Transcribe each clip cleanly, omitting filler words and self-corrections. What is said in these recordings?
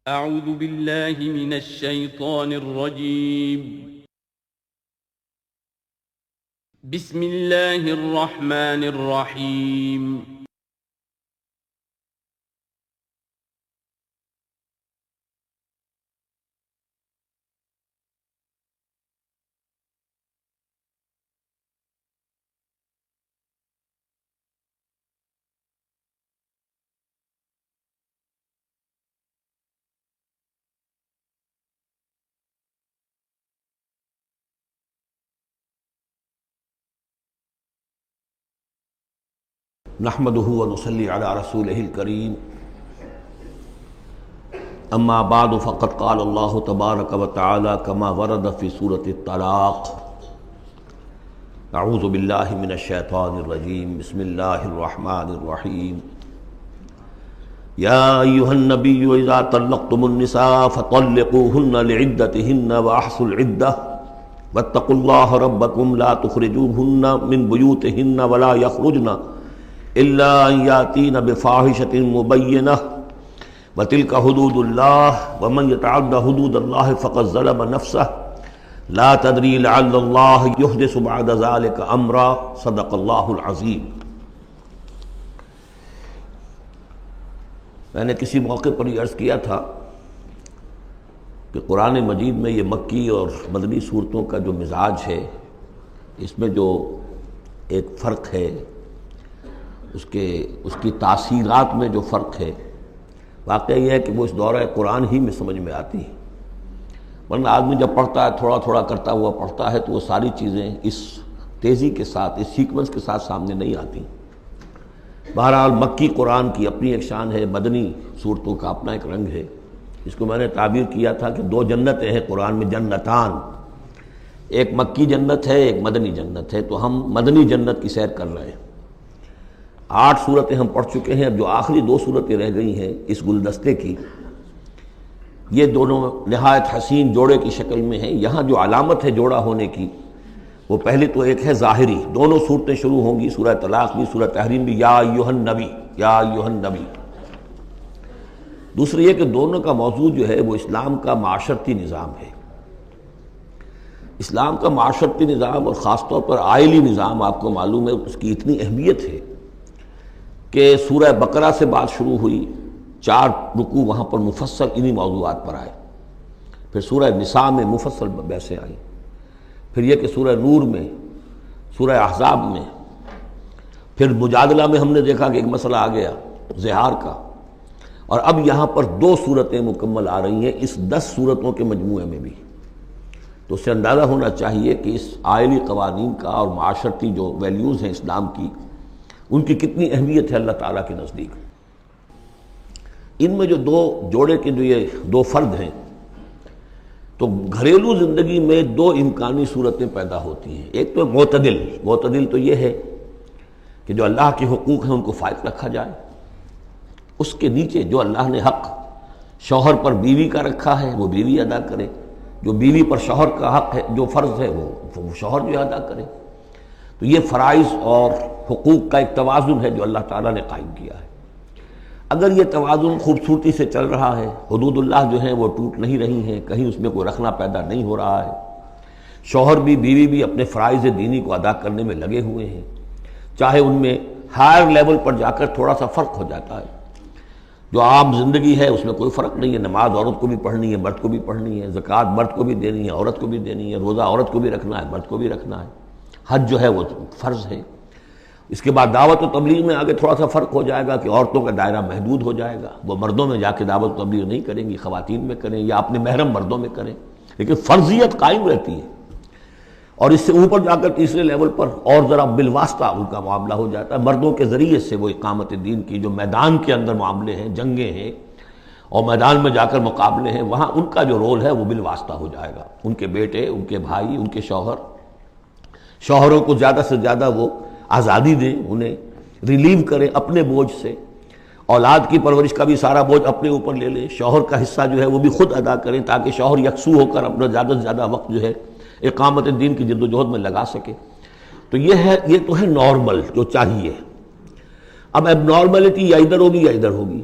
أعوذ بالله من الشيطان الرجيم. بسم الله الرحمن الرحيم. نحمده ونصلي على رسوله الكريم اما بعد فقد قال الله تبارك وتعالى كما ورد في سورة الطلاق اعوذ بالله من الشيطان الرجيم بسم الله الرحمن الرحيم يا ايها النبي اذا طلقتم النساء فطلقوهن لعدتهن واحصوا العدة واتقوا الله ربكم لا تخرجوهن من بيوتهن ولا يخرجن الا ان ياتين بفاحشة مبينة وتلك حدود الله ومن يتعد حدود الله فقد ظلم نفسه لا تدري لعل الله يحدث بعد ذلك امرا صدق الله العظيم۔ میں نے کسی موقع پر یہ عرض کیا تھا کہ قرآن مجید میں یہ مکی اور مدنی صورتوں کا جو مزاج ہے، اس میں جو ایک فرق ہے، اس کی تاثیرات میں جو فرق ہے، واقعہ یہ ہے کہ وہ اس دورہ قرآن ہی میں سمجھ میں آتی ہے، ورنہ آدمی جب پڑھتا ہے تھوڑا تھوڑا کرتا ہوا پڑھتا ہے تو وہ ساری چیزیں اس تیزی کے ساتھ، اس سیکوینس کے ساتھ سامنے نہیں آتی۔ بہرحال مکی قرآن کی اپنی ایک شان ہے، مدنی صورتوں کا اپنا ایک رنگ ہے۔ اس کو میں نے تعبیر کیا تھا کہ دو جنتیں ہیں قرآن میں، جنتان، ایک مکی جنت ہے، ایک مدنی جنت ہے، تو ہم مدنی جنت کی سیر کر رہے ہیں۔ 8 صورتیں ہم پڑھ چکے ہیں، اب جو آخری 2 صورتیں رہ گئی ہیں اس گلدستے کی، یہ دونوں نہایت حسین جوڑے کی شکل میں ہیں۔ یہاں جو علامت ہے جوڑا ہونے کی، وہ پہلے تو ایک ہے ظاہری، دونوں صورتیں شروع ہوں گی، سورہ طلاق بھی، سورہ تحریم بھی، یا ایھا النبی، یا ایھا النبی۔ دوسری یہ کہ دونوں کا موضوع جو ہے وہ اسلام کا معاشرتی نظام ہے۔ اسلام کا معاشرتی نظام اور خاص طور پر آئلی نظام، آپ کو معلوم ہے اس کی اتنی اہمیت ہے کہ سورہ بقرہ سے بات شروع ہوئی، 4 رکوع وہاں پر مفصل انہی موضوعات پر آئے، پھر سورہ نساء میں مفصل بحثیں آئیں، پھر یہ کہ سورہ نور میں، سورہ احزاب میں، پھر مجادلہ میں ہم نے دیکھا کہ ایک مسئلہ آ گیا زہار کا، اور اب یہاں پر 2 صورتیں مکمل آ رہی ہیں اس 10 صورتوں کے مجموعے میں بھی۔ تو اس سے اندازہ ہونا چاہیے کہ اس آئلی قوانین کا اور معاشرتی جو ویلیوز ہیں اسلام کی، ان کی کتنی اہمیت ہے اللہ تعالیٰ کے نزدیک۔ ان میں جو 2 جوڑے کے جو یہ 2 فرد ہیں، تو گھریلو زندگی میں 2 امکانی صورتیں پیدا ہوتی ہیں۔ ایک تو معتدل تو یہ ہے کہ جو اللہ کے حقوق ہیں ان کو فائق رکھا جائے، اس کے نیچے جو اللہ نے حق شوہر پر بیوی کا رکھا ہے وہ بیوی ادا کرے، جو بیوی پر شوہر کا حق ہے، جو فرض ہے وہ شوہر جو ادا کرے۔ تو یہ فرائض اور حقوق کا ایک توازن ہے جو اللہ تعالیٰ نے قائم کیا ہے۔ اگر یہ توازن خوبصورتی سے چل رہا ہے، حدود اللہ جو ہیں وہ ٹوٹ نہیں رہی ہیں، کہیں اس میں کوئی رخنا پیدا نہیں ہو رہا ہے، شوہر بھی بیوی بھی اپنے فرائض دینی کو ادا کرنے میں لگے ہوئے ہیں، چاہے ان میں ہائر لیول پر جا کر تھوڑا سا فرق ہو جاتا ہے، جو عام زندگی ہے اس میں کوئی فرق نہیں ہے، نماز عورت کو بھی پڑھنی ہے، مرد کو بھی پڑھنی ہے، زکوٰۃ مرد کو بھی دینی ہے، عورت کو بھی دینی ہے، روزہ عورت کو بھی رکھنا ہے، مرد کو بھی رکھنا ہے، حج جو ہے وہ فرض ہے۔ اس کے بعد دعوت و تبلیغ میں آگے تھوڑا سا فرق ہو جائے گا کہ عورتوں کا دائرہ محدود ہو جائے گا، وہ مردوں میں جا کے دعوت و تبلیغ نہیں کریں گی، خواتین میں کریں یا اپنے محرم مردوں میں کریں، لیکن فرضیت قائم رہتی ہے۔ اور اس سے اوپر جا کر تیسرے لیول پر اور ذرا بالواسطہ ان کا معاملہ ہو جاتا ہے، مردوں کے ذریعے سے وہ اقامت دین کی جو میدان کے اندر معاملے ہیں، جنگیں ہیں اور میدان میں جا کر مقابلے ہیں، وہاں ان کا جو رول ہے وہ بالواسطہ ہو جائے گا۔ ان کے بیٹے، ان کے بھائی، ان کے شوہروں کو زیادہ سے زیادہ وہ آزادی دیں، انہیں ریلیو کریں اپنے بوجھ سے، اولاد کی پرورش کا بھی سارا بوجھ اپنے اوپر لے لیں، شوہر کا حصہ جو ہے وہ بھی خود ادا کریں تاکہ شوہر یکسو ہو کر اپنا زیادہ سے زیادہ وقت جو ہے اقامت دین کی جد و جہد میں لگا سکے۔ تو یہ تو ہے نارمل جو چاہیے۔ اب ایب نارملٹی یا ادھر ہوگی یا ادھر ہوگی۔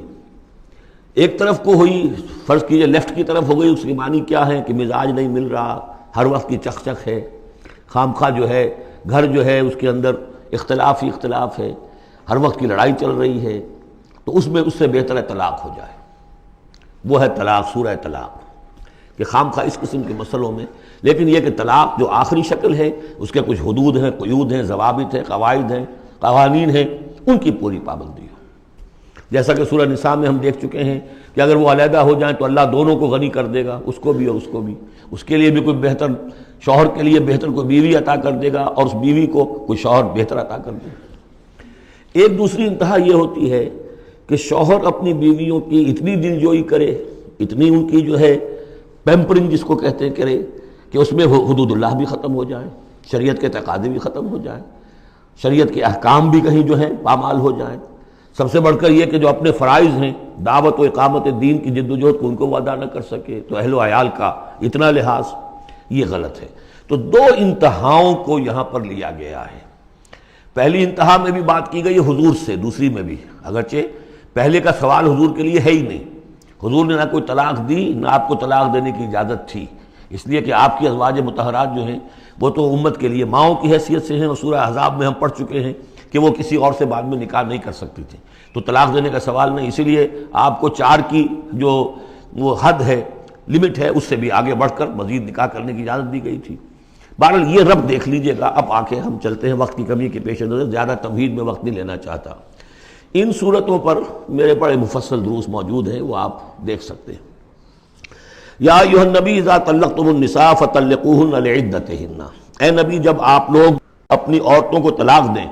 ایک طرف کو ہوئی، فرض کیجئے لیفٹ کی طرف ہو گئی، اس کی معنی کیا ہے کہ مزاج نہیں مل رہا، ہر وقت کی چک چک ہے، خام خواہ جو ہے گھر جو ہے اس کے اندر اختلاف ہی اختلاف ہے، ہر وقت کی لڑائی چل رہی ہے، تو اس میں اس سے بہتر ہے طلاق ہو جائے۔ وہ ہے طلاق، سورہ طلاق، کہ خام خواہ اس قسم کے مسئلوں میں، لیکن یہ کہ طلاق جو آخری شکل ہے اس کے کچھ حدود ہیں، قیود ہیں، ضوابط ہیں، قواعد ہیں، قوانین ہیں، ان کی پوری پابندی ہو۔ جیسا کہ سورہ نساء میں ہم دیکھ چکے ہیں کہ اگر وہ علیحدہ ہو جائیں تو اللہ دونوں کو غنی کر دے گا، اس کو بھی اور اس کو بھی، اس کے لیے بھی کوئی بہتر، شوہر کے لیے بہتر کوئی بیوی عطا کر دے گا اور اس بیوی کو کوئی شوہر بہتر عطا کر دے گا۔ ایک دوسری انتہا یہ ہوتی ہے کہ شوہر اپنی بیویوں کی اتنی دلجوئی کرے، اتنی ان کی جو ہے پیمپرنگ جس کو کہتے ہیں کرے، کہ اس میں حدود اللہ بھی ختم ہو جائیں، شریعت کے تقاضے بھی ختم ہو جائیں، شریعت کے احکام بھی کہیں جو ہیں پامال ہو جائیں۔ سب سے بڑھ کر یہ کہ جو اپنے فرائض ہیں، دعوت و اقامت دین کی جد و جہد کو ان کو وہ ادا نہ کر سکے، تو اہل و عیال کا اتنا لحاظ، یہ غلط ہے۔ تو دو انتہاؤں کو یہاں پر لیا گیا ہے۔ پہلی انتہا میں بھی بات کی گئی ہے حضور سے، دوسری میں بھی، اگرچہ پہلے کا سوال حضور کے لیے ہے ہی نہیں، حضور نے نہ کوئی طلاق دی، نہ آپ کو طلاق دینے کی اجازت تھی، اس لیے کہ آپ کی ازواج مطہرات جو ہیں وہ تو امت کے لیے ماؤں کی حیثیت سے ہیں، اور سورہ احزاب میں ہم پڑھ چکے ہیں کہ وہ کسی اور سے بعد میں نکاح نہیں کر سکتی تھی، تو طلاق دینے کا سوال نہیں، اسی لیے آپ کو 4 کی جو وہ حد ہے، لمٹ ہے، اس سے بھی آگے بڑھ کر مزید نکاح کرنے کی اجازت دی گئی تھی۔ بہرحال یہ رب دیکھ لیجئے گا۔ اب آ کے ہم چلتے ہیں، وقت کی کمی کے پیش نظر زیادہ تمہید میں وقت نہیں لینا چاہتا۔ ان صورتوں پر میرے بڑے مفصل دروس موجود ہیں، وہ آپ دیکھ سکتے ہیں۔ یا ایھا النبی اذا طلقتم النساء فطلقوہن لعدتہن، اے نبی جب آپ لوگ اپنی عورتوں کو طلاق دیں۔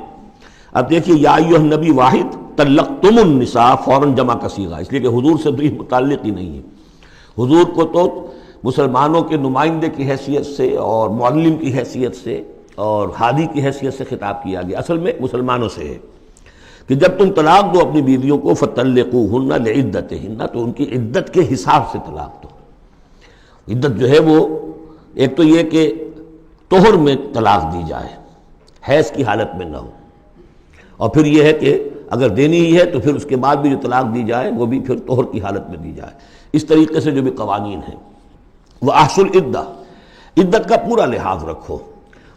اب دیکھیے یا ایھا النبی واحد، طلقتم النساء فوراً جمع کا صیغہ، اس لیے کہ حضور سے تو یہ متعلق ہی نہیں ہے۔ حضور کو تو مسلمانوں کے نمائندے کی حیثیت سے اور معلم کی حیثیت سے اور ہادی کی حیثیت سے خطاب کیا گیا، اصل میں مسلمانوں سے ہے کہ جب تم طلاق دو اپنی بیویوں کو فطلقوہن لعدتہن، تو ان کی عدت کے حساب سے طلاق دو۔ عدت جو ہے وہ ایک تو یہ کہ طہر میں طلاق دی جائے، حیض کی حالت میں نہ ہو، اور پھر یہ ہے کہ اگر دینی ہی ہے تو پھر اس کے بعد بھی جو طلاق دی جائے وہ بھی پھر طہر کی حالت میں دی جائے۔ اس طریقے سے جو بھی قوانین ہیں، وہ احصل العدہ، عدت کا پورا لحاظ رکھو۔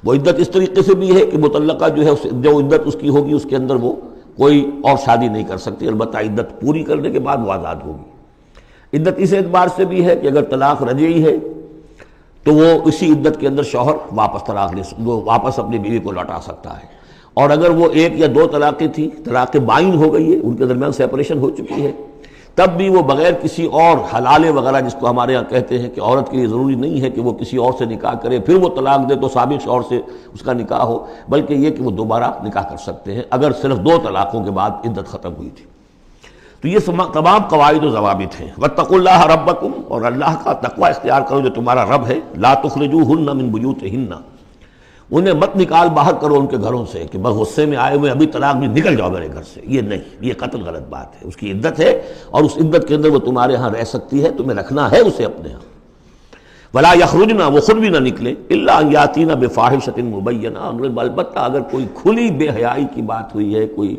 وہ عدت اس طریقے سے بھی ہے کہ مطلقہ جو ہے جو عدت اس کی ہوگی اس کے اندر وہ کوئی اور شادی نہیں کر سکتی، البتہ عدت پوری کرنے کے بعد وہ آزاد ہوگی۔ عدت اس اعتبار سے بھی ہے کہ اگر طلاق رجعی ہے تو وہ اسی عدت کے اندر شوہر واپس طلاق وہ واپس اپنی بیوی کو لوٹا سکتا ہے، اور اگر وہ 1 یا 2 طلاقیں تھیں، طلاق بائن ہو گئی ہے، ان کے درمیان سیپریشن ہو چکی ہے، تب بھی وہ بغیر کسی اور حلالے وغیرہ جس کو ہمارے ہاں کہتے ہیں کہ عورت کے لیے ضروری نہیں ہے کہ وہ کسی اور سے نکاح کرے پھر وہ طلاق دے تو سابق شوہر سے اس کا نکاح ہو، بلکہ یہ کہ وہ دوبارہ نکاح کر سکتے ہیں اگر صرف 2 طلاقوں کے بعد عدت ختم ہوئی تھی۔ تو یہ تمام قواعد و ضوابط ہیں۔ واتقوا اللہ ربکم، اور اللہ کا تقوی اختیار کرو جو تمہارا رب ہے۔ لا تخرجوہن من بیوتہن، انہیں مت نکال باہر کرو ان کے گھروں سے کہ بس غصے میں آئے ہوئے ابھی طلاق بھی نکل جاؤ میرے گھر سے، یہ نہیں، یہ قطعاً غلط بات ہے۔ اس کی عدت ہے اور اس عدت کے اندر وہ تمہارے ہاں رہ سکتی ہے، تمہیں رکھنا ہے اسے اپنے ہاں۔ ولا یخرجن، وہ خود بھی نہ نکلے، الا ان یاتین بفاحشۃ مبینہ، البتہ اگر کوئی کھلی بے حیائی کی بات ہوئی ہے، کوئی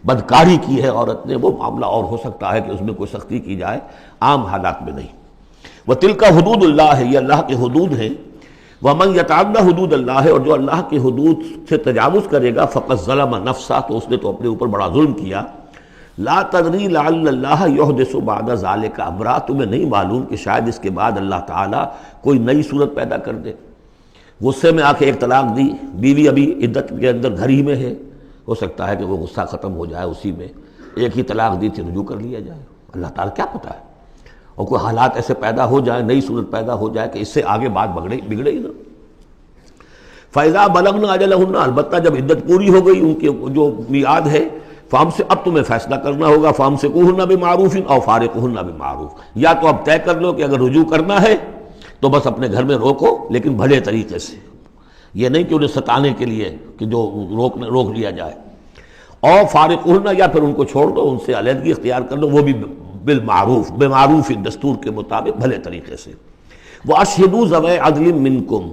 بدکاری کی ہے عورت نے، وہ معاملہ اور ہو سکتا ہے کہ اس میں کوئی سختی کی جائے، عام حالات میں نہیں۔ وتلک حدود اللہ، یہ اللہ کے حدود ہیں۔ ومن یتعد حدود اللہ، اور جو اللہ کے حدود سے تجاوز کرے گا، فقط ظلم نفسہ، تو اس نے تو اپنے اوپر بڑا ظلم کیا۔ لا تدری لعل اللہ یحدث بعد ذلک امرا، تمہیں نہیں معلوم کہ شاید اس کے بعد اللہ تعالیٰ کوئی نئی صورت پیدا کر دے۔ غصے میں آ کے ایک طلاق دی، بیوی ابھی عدت کے اندر گھر ہی میں ہے، ہو سکتا ہے کہ وہ غصہ ختم ہو جائے، اسی میں ایک ہی طلاق دی تھی رجوع کر لیا جائے، اللہ تعالیٰ کیا پتہ ہے، اور کوئی حالات ایسے پیدا ہو جائیں، نئی صورت پیدا ہو جائے کہ اس سے آگے بات بگڑے ہی نہ۔ فَإِذَا بَلَغْنَ أَجَلَهُنَّ، البتہ جب عدت پوری ہو گئی، ان کے جو میعاد ہے، فام سے اب تمہیں فیصلہ کرنا ہوگا، فَأَمْسِكُوهُنَّ بِمَعْرُوفٍ أَوْ فَارِقُوهُنَّ بِمَعْرُوفٍ، یا تو اب طے کر لو کہ اگر رجوع کرنا ہے تو بس اپنے گھر میں روکو، لیکن بھلے طریقے سے، یہ نہیں کہ انہیں ستانے کے لیے کہ جو روک لیا جائے، اور فارقوہن، یا پھر ان کو چھوڑ دو، ان سے علیحدگی اختیار کر دو، وہ بھی بالمعروف، بمعروف دستور کے مطابق بھلے طریقے سے۔ وَأَشْهِدُوا ذَوَيْ عَدْلٍ مِّنْكُمْ،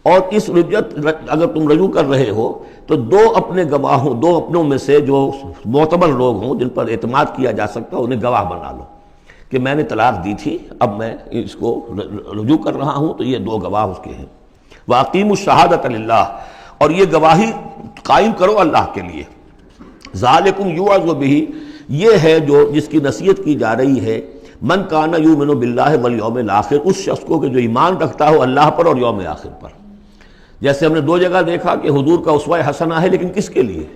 اور اس رجعت اگر تم رجوع کر رہے ہو تو 2 اپنے گواہوں، 2 اپنوں میں سے جو معتبر لوگ ہوں، جن پر اعتماد کیا جا سکتا ہے، انہیں گواہ بنا لو کہ میں نے طلاق دی تھی، اب میں اس کو رجوع کر رہا ہوں، تو یہ دو گواہ اس کے ہیں۔ وَأَقِیمُوا الشَّهَادَةَ لِلَّهِ، اور یہ گواہی قائم کرو اللہ کے لیے۔ ذَلِكُمْ يُوعَظُ بِهِ، یہ ہے جو جس کی نصیحت کی جا رہی ہے، من کان یؤمن باللہ والیوم الآخر، اس شخص کو کہ جو ایمان رکھتا ہو اللہ پر اور یوم آخر پر۔ جیسے ہم نے دو جگہ دیکھا کہ حضور کا اسوہ حسنہ ہے، لیکن کس کے لیے؟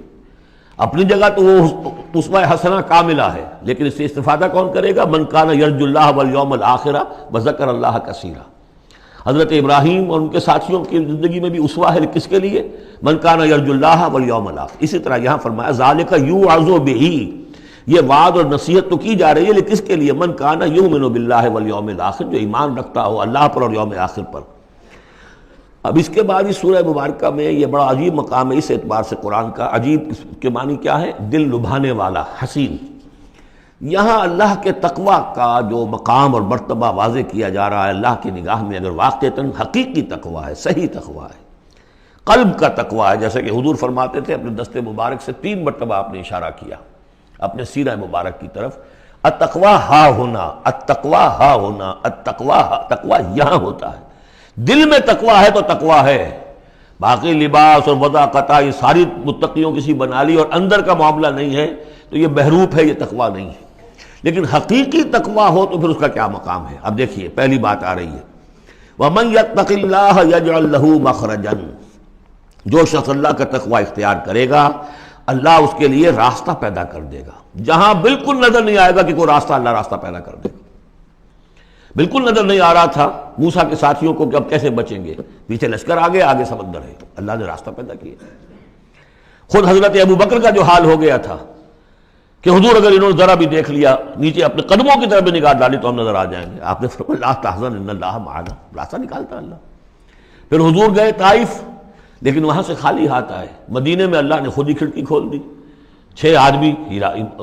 اپنی جگہ تو وہ اسوہ حسنہ کاملہ ہے، لیکن اس سے استفادہ کون کرے گا؟ من کان یرجو اللہ والیوم الآخر وذکر اللہ کثیرا۔ حضرت ابراہیم اور ان کے ساتھیوں کی زندگی میں بھی اسوہ ہے، کس کے لیے؟ من کان یرجو اللہ والیوم الآخر۔ اسی طرح یہاں فرمایا ذالک یوعظ بہ، یہ وعد اور نصیحت تو کی جا رہی ہے، لیکن کس کے لیے؟ من کان یؤمن باللہ والیوم الآخر، جو ایمان رکھتا ہو اللہ پر اور یوم آخر پر۔ اب اس کے بعد اس سورہ مبارکہ میں یہ بڑا عجیب مقام ہے اس اعتبار سے قرآن کا۔ عجیب کے معنی کیا ہے؟ دل لبھانے والا، حسین۔ یہاں اللہ کے تقوی کا جو مقام اور مرتبہ واضح کیا جا رہا ہے اللہ کی نگاہ میں، اگر واقعتاً حقیقی تقوی ہے، صحیح تقوی ہے، قلب کا تقوی ہے، جیسے کہ حضور فرماتے تھے اپنے دست مبارک سے 3 مرتبہ آپ نے اشارہ کیا اپنے سیرہ مبارک کی طرف، التقوی ہا ہونا، التقوی ہا ہونا، التقوی ہا، تقوی یہاں ہوتا ہے۔ دل میں تقوی ہے تو تقوی ہے، باقی لباس اور وضاقتہ یہ ساری متقیوں کسی بنا لی اور اندر کا معاملہ نہیں ہے تو یہ بہروپ ہے، یہ تقوی نہیں ہے۔ لیکن حقیقی تقوی ہو تو پھر اس کا کیا مقام ہے؟ اب دیکھیے پہلی بات آ رہی ہے، وَمَن يَتَّقِ اللَّهَ يَجْعَل لَّهُ مَخْرَجًا، جو شخص اللہ کا تقوی اختیار کرے گا اللہ اس کے لیے راستہ پیدا کر دے گا، جہاں بالکل نظر نہیں آئے گا کہ کوئی راستہ، اللہ راستہ پیدا کر دے گا۔ بالکل نظر نہیں آ رہا تھا موسیٰ کے ساتھیوں کو کہ اب کیسے بچیں گے، پیچھے لشکر آگے، آگے سمندر ہے، اللہ نے راستہ پیدا کیا۔ خود حضرت ابو بکر کا جو حال ہو گیا تھا کہ حضور اگر انہوں نے ذرا بھی دیکھ لیا، نیچے اپنے قدموں کی طرف بھی نگاہ ڈالی تو ہم نظر آ جائیں گے، آپ نے فرمایا لا تحزن ان اللہ معنا، راستہ نکالتا اللہ۔ پھر حضور گئے طائف، لیکن وہاں سے خالی ہاتھ آئے، مدینے میں اللہ نے خود ہی کھڑکی کھول دی، 6 آدمی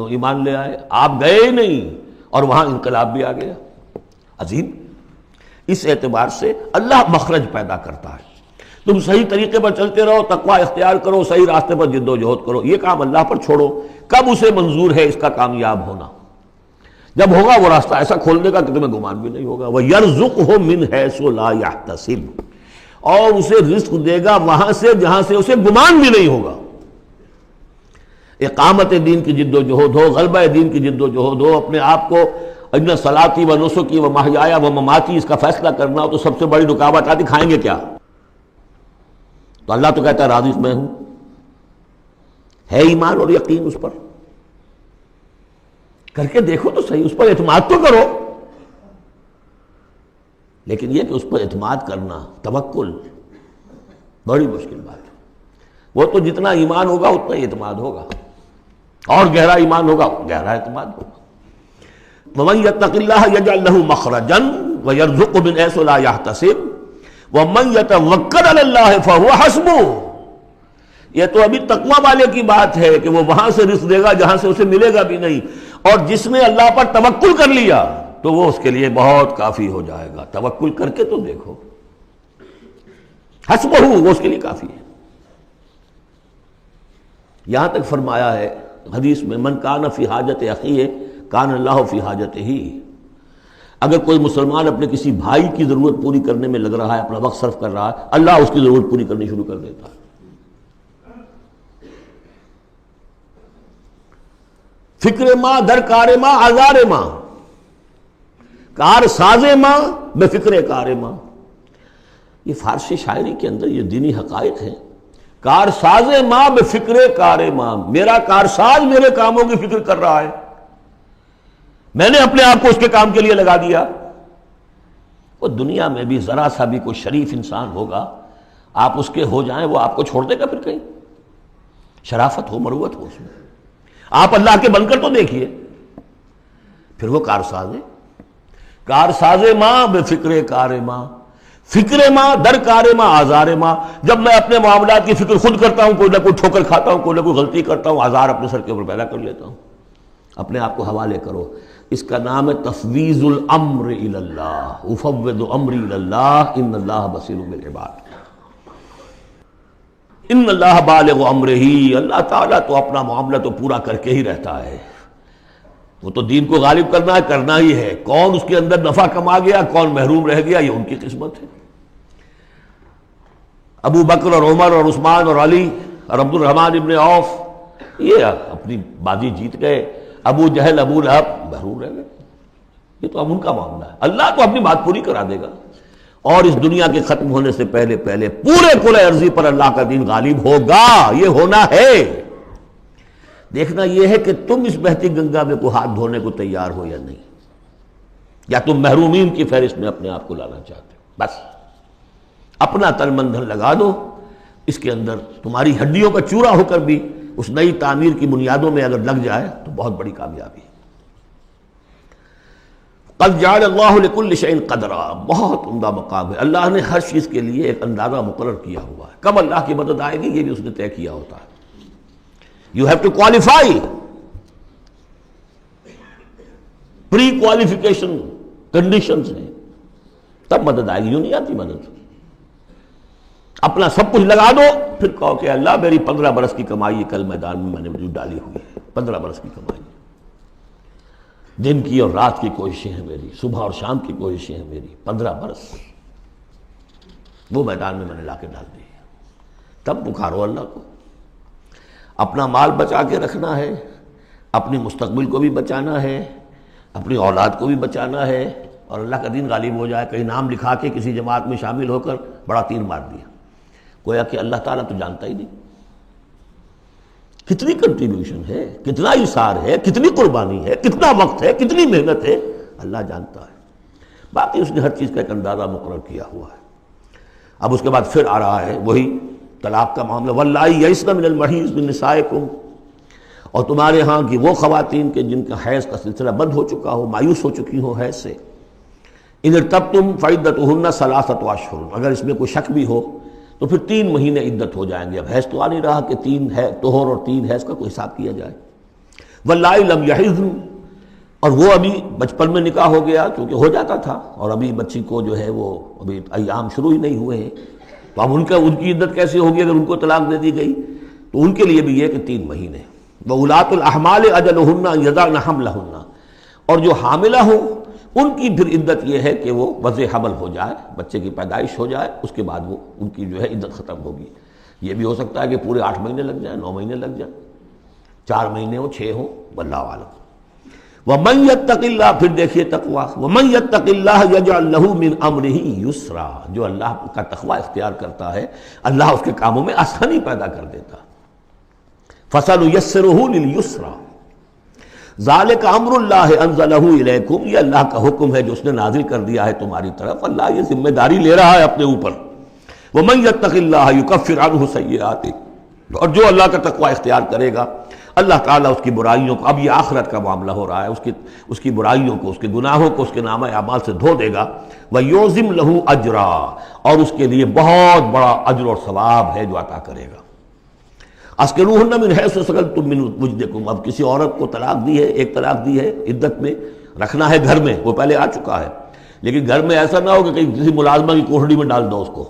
ایمان لے آئے، آپ گئے ہی نہیں اور وہاں انقلاب بھی آ گیا۔ عظیم، اس اعتبار سے اللہ مخرج پیدا کرتا ہے۔ تم صحیح طریقے پر چلتے رہو، تقوی اختیار کرو، صحیح راستے پر جد و جہد کرو، یہ کام اللہ پر چھوڑو۔ کب اسے منظور ہے اس کا کامیاب ہونا؟ جب ہوگا وہ راستہ ایسا کھول دے گا کہ تمہیں گمان بھی نہیں ہوگا۔ وَيَرْزُقْهُ مِنْ حَيْثُ لَا يَحْتَسِبُ، اور اسے رزق دے گا وہاں سے جہاں سے اسے گمان بھی نہیں ہوگا۔ اقامت دین کی جد و جہد ہو، غلبہ دین کی جد و جہد ہو، اپنے آپ کو ان صلاتی و نسکی و محیایا و مماتی اس کا فیصلہ کرنا ہو تو سب سے بڑی رکاوٹ آتی، کھائیں گے کیا؟ تو اللہ تو کہتا ہے راضی میں ہوں، ہے ایمان اور یقین اس پر، کر کے دیکھو تو صحیح، اس پر اعتماد تو کرو۔ لیکن یہ کہ اس پر اعتماد کرنا، توکل، بڑی مشکل بات ہے۔ وہ تو جتنا ایمان ہوگا اتنا ہی اعتماد ہوگا، اور گہرا ایمان ہوگا گہرا اعتماد ہوگا۔ وَمَن يَتَّقِ اللَّهَ يَجْعَل لَّهُ مَخْرَجًا وَيَرْزُقْهُ مِنْ حَيْثُ لَا يَحْتَسِبُ وَمَن يَتَوَکَّلْ عَلَى اللَّهِ فَهُوَ حَسْبُهُ۔ یہ تو ابھی تقوی والے کی بات ہے کہ وہ وہاں سے رزق دے گا جہاں سے اسے ملے گا بھی نہیں، اور جس نے اللہ پر توکل کر لیا تو وہ اس کے لیے بہت کافی ہو جائے گا۔ توکل کر کے تو دیکھو، حسبہ، وہ اس کے لیے کافی ہے۔ یہاں تک فرمایا ہے حدیث میں، من کان فی حاجت اخیہ کان اللہ فی حاجتہ، اگر کوئی مسلمان اپنے کسی بھائی کی ضرورت پوری کرنے میں لگ رہا ہے، اپنا وقت صرف کر رہا ہے، اللہ اس کی ضرورت پوری کرنی شروع کر دیتا ہے۔ فکر ماں در کار ماں آزار ماں، کار ساز ماں بے فکر کار ماں، یہ فارسی شاعری کے اندر یہ دینی حقائق ہیں۔ کار ساز ماں بے فکر کار ماں، میرا کارساز میرے کاموں کی فکر کر رہا ہے، میں نے اپنے آپ کو اس کے کام کے لیے لگا دیا۔ وہ دنیا میں بھی ذرا سا بھی کوئی شریف انسان ہوگا، آپ اس کے ہو جائیں وہ آپ کو چھوڑ دے گا پھر کہیں؟ شرافت ہو، مروت ہو اس میں، آپ اللہ کے بن کر تو دیکھیے، پھر وہ کارساز ہے۔ کارساز ماں بے فکر کار ماں، فکر ماں در کار ماں آزار ماں، جب میں اپنے معاملات کی فکر خود کرتا ہوں، کوئی نہ کوئی ٹھوکر کھاتا ہوں، کوئی نہ کوئی غلطی کرتا ہوں، آزار اپنے سر کے اوپر پیدا کر لیتا ہوں۔ اپنے آپ کو حوالے کرو، اس کا نام ہے تفویض الامر الی اللہ، افوض امری الی اللہ ان اللہ بصیر بالعباد۔ ان اللہ بالغ امرہ، اللہ تعالیٰ تو اپنا معاملہ تو پورا کر کے ہی رہتا ہے۔ وہ تو دین کو غالب کرنا ہی ہے. کون اس کے اندر نفع کما گیا، کون محروم رہ گیا، یہ ان کی قسمت ہے. ابو بکر اور عمر اور عثمان اور علی اور عبد الرحمن ابن عوف یہ اپنی بازی جیت گئے. ابو جہل ابو لہب محروم رہ گئے. یہ تو اب ان کا معاملہ ہے. اللہ تو اپنی بات پوری کرا دے گا، اور اس دنیا کے ختم ہونے سے پہلے پورے کل ارضی پر اللہ کا دین غالب ہوگا. یہ ہونا ہے. دیکھنا یہ ہے کہ تم اس بہتی گنگا میں کو ہاتھ دھونے کو تیار ہو یا نہیں، یا تم محرومین کی فہرست میں اپنے آپ کو لانا چاہتے ہو. بس اپنا تن من دھن لگا دو اس کے اندر. تمہاری ہڈیوں کا چورا ہو کر بھی اس نئی تعمیر کی بنیادوں میں اگر لگ جائے تو بہت بڑی کامیابی ہے. قد جعل اللہ لکل شیء قدرا، بہت عمدہ مقام ہے. اللہ نے ہر چیز کے لیے ایک اندازہ مقرر کیا ہوا ہے. کب اللہ کی مدد آئے گی یہ بھی اس نے طے کیا ہوتا ہے. You have to qualify. Pre qualification conditions ہیں، تب مدد آئے گی. یوں نہیں آتی مدد. اپنا سب کچھ لگا دو پھر کہو کہ اللہ میری 15 برس کی کمائی کل میدان میں نے وجود ڈالی ہوئی ہے. 15 برس کی کمائی، دن کی اور رات کی کوششیں ہیں میری، صبح اور شام کی کوششیں ہیں میری. 15 برس وہ میدان میں نے لا کے ڈال دی. تب پکارو اللہ کو. اپنا مال بچا کے رکھنا ہے، اپنی مستقبل کو بھی بچانا ہے، اپنی اولاد کو بھی بچانا ہے، اور اللہ کا دین غالب ہو جائے. کہیں نام لکھا کے کسی جماعت میں شامل ہو کر بڑا تیر مار دیا، گویا کہ اللہ تعالیٰ تو جانتا ہی نہیں. کتنی کنٹریبیوشن ہے، کتنا ایثار ہے، کتنی قربانی ہے، کتنا وقت ہے، کتنی محنت ہے، اللہ جانتا ہے. باقی اس نے ہر چیز کا ایک اندازہ مقرر کیا ہوا ہے. اب اس کے بعد پھر آ رہا ہے وہی طلاق کا معاملہ. واللائی یئسن من المحیض من نسائکم، اور تمہارے ہاں کی وہ خواتین کے جن کا حیض کا سلسلہ بند ہو چکا ہو، مایوس ہو چکی ہو حیض سے. ان ارتبتم فعدتہن ثلاثۃ اشہر، اگر اس میں کوئی شک بھی ہو تو پھر 3 مہینے عدت ہو جائیں گے. اب حیض تو آ نہیں رہا کہ 3 ہے طہر اور 3 حیض کا کوئی حساب کیا جائے. واللائی لم یحضن، اور وہ ابھی بچپن میں نکاح ہو گیا کیونکہ ہو جاتا تھا، اور ابھی بچی کو جو ہے وہ ابھی ایام شروع ہی نہیں ہوئے ہیں، تو اب ان کی عدت کیسے ہوگی اگر ان کو طلاق دے دی گئی؟ تو ان کے لیے بھی یہ کہ 3 مہینے. وَأُولَاتُ الْأَحْمَالِ أَجَلُهُنَّ أَن يَضَعْنَ حَمْلَهُنَّ، اور جو حاملہ ہوں ان کی پھر عدت یہ ہے کہ وہ وضع حمل ہو جائے، بچے کی پیدائش ہو جائے، اس کے بعد وہ ان کی جو ہے عدت ختم ہوگی. یہ بھی ہو سکتا ہے کہ پورے 8 مہینے لگ جائیں، 9 مہینے لگ جائیں، 4 مہینے ہو، 6 ہوں، واللہ اعلم. وَمَن يَتَّقِ اللَّهَ، پھر دیکھیے تقویٰ. وَمَن يَتَّقِ اللَّهَ يَجْعَل لَّهُ مِنْ أَمْرِهِ يُسْرًا، جو اللہ کا تقویٰ اختیار کرتا ہے اللہ اس کے کاموں میں آسانی پیدا کر دیتا. فَسَنُيَسِّرُهُ لِلْيُسْرَىٰ، ذالک امر اللہ انزلہ الیکم، یہ اللہ کا حکم ہے جو اس نے نازل کر دیا ہے تمہاری طرف. اللہ یہ ذمہ داری لے رہا ہے اپنے اوپر. ومن یتق اللہ یکفر عنہ سیئاتہ، اور جو اللہ کا تقوی اختیار کرے گا اللہ تعالیٰ اس کی برائیوں کو، اب یہ آخرت کا معاملہ ہو رہا ہے، اس کی برائیوں کو، اس کے گناہوں کو اس کے نامہ اعمال سے دھو دے گا. ویعظم لہ اجرا، اور اس کے لیے بہت بڑا اجر اور ثواب ہے جو عطا کرے گا. اسکنوہن من حیث سکنتم من وجدکم، اب کسی عورت کو طلاق دی ہے، ایک طلاق دی ہے، عدت میں رکھنا ہے گھر میں، وہ پہلے آ چکا ہے، لیکن گھر میں ایسا نہ ہو کہ کہیں کسی ملازمہ کی کوٹڑی میں ڈال دو اس کو.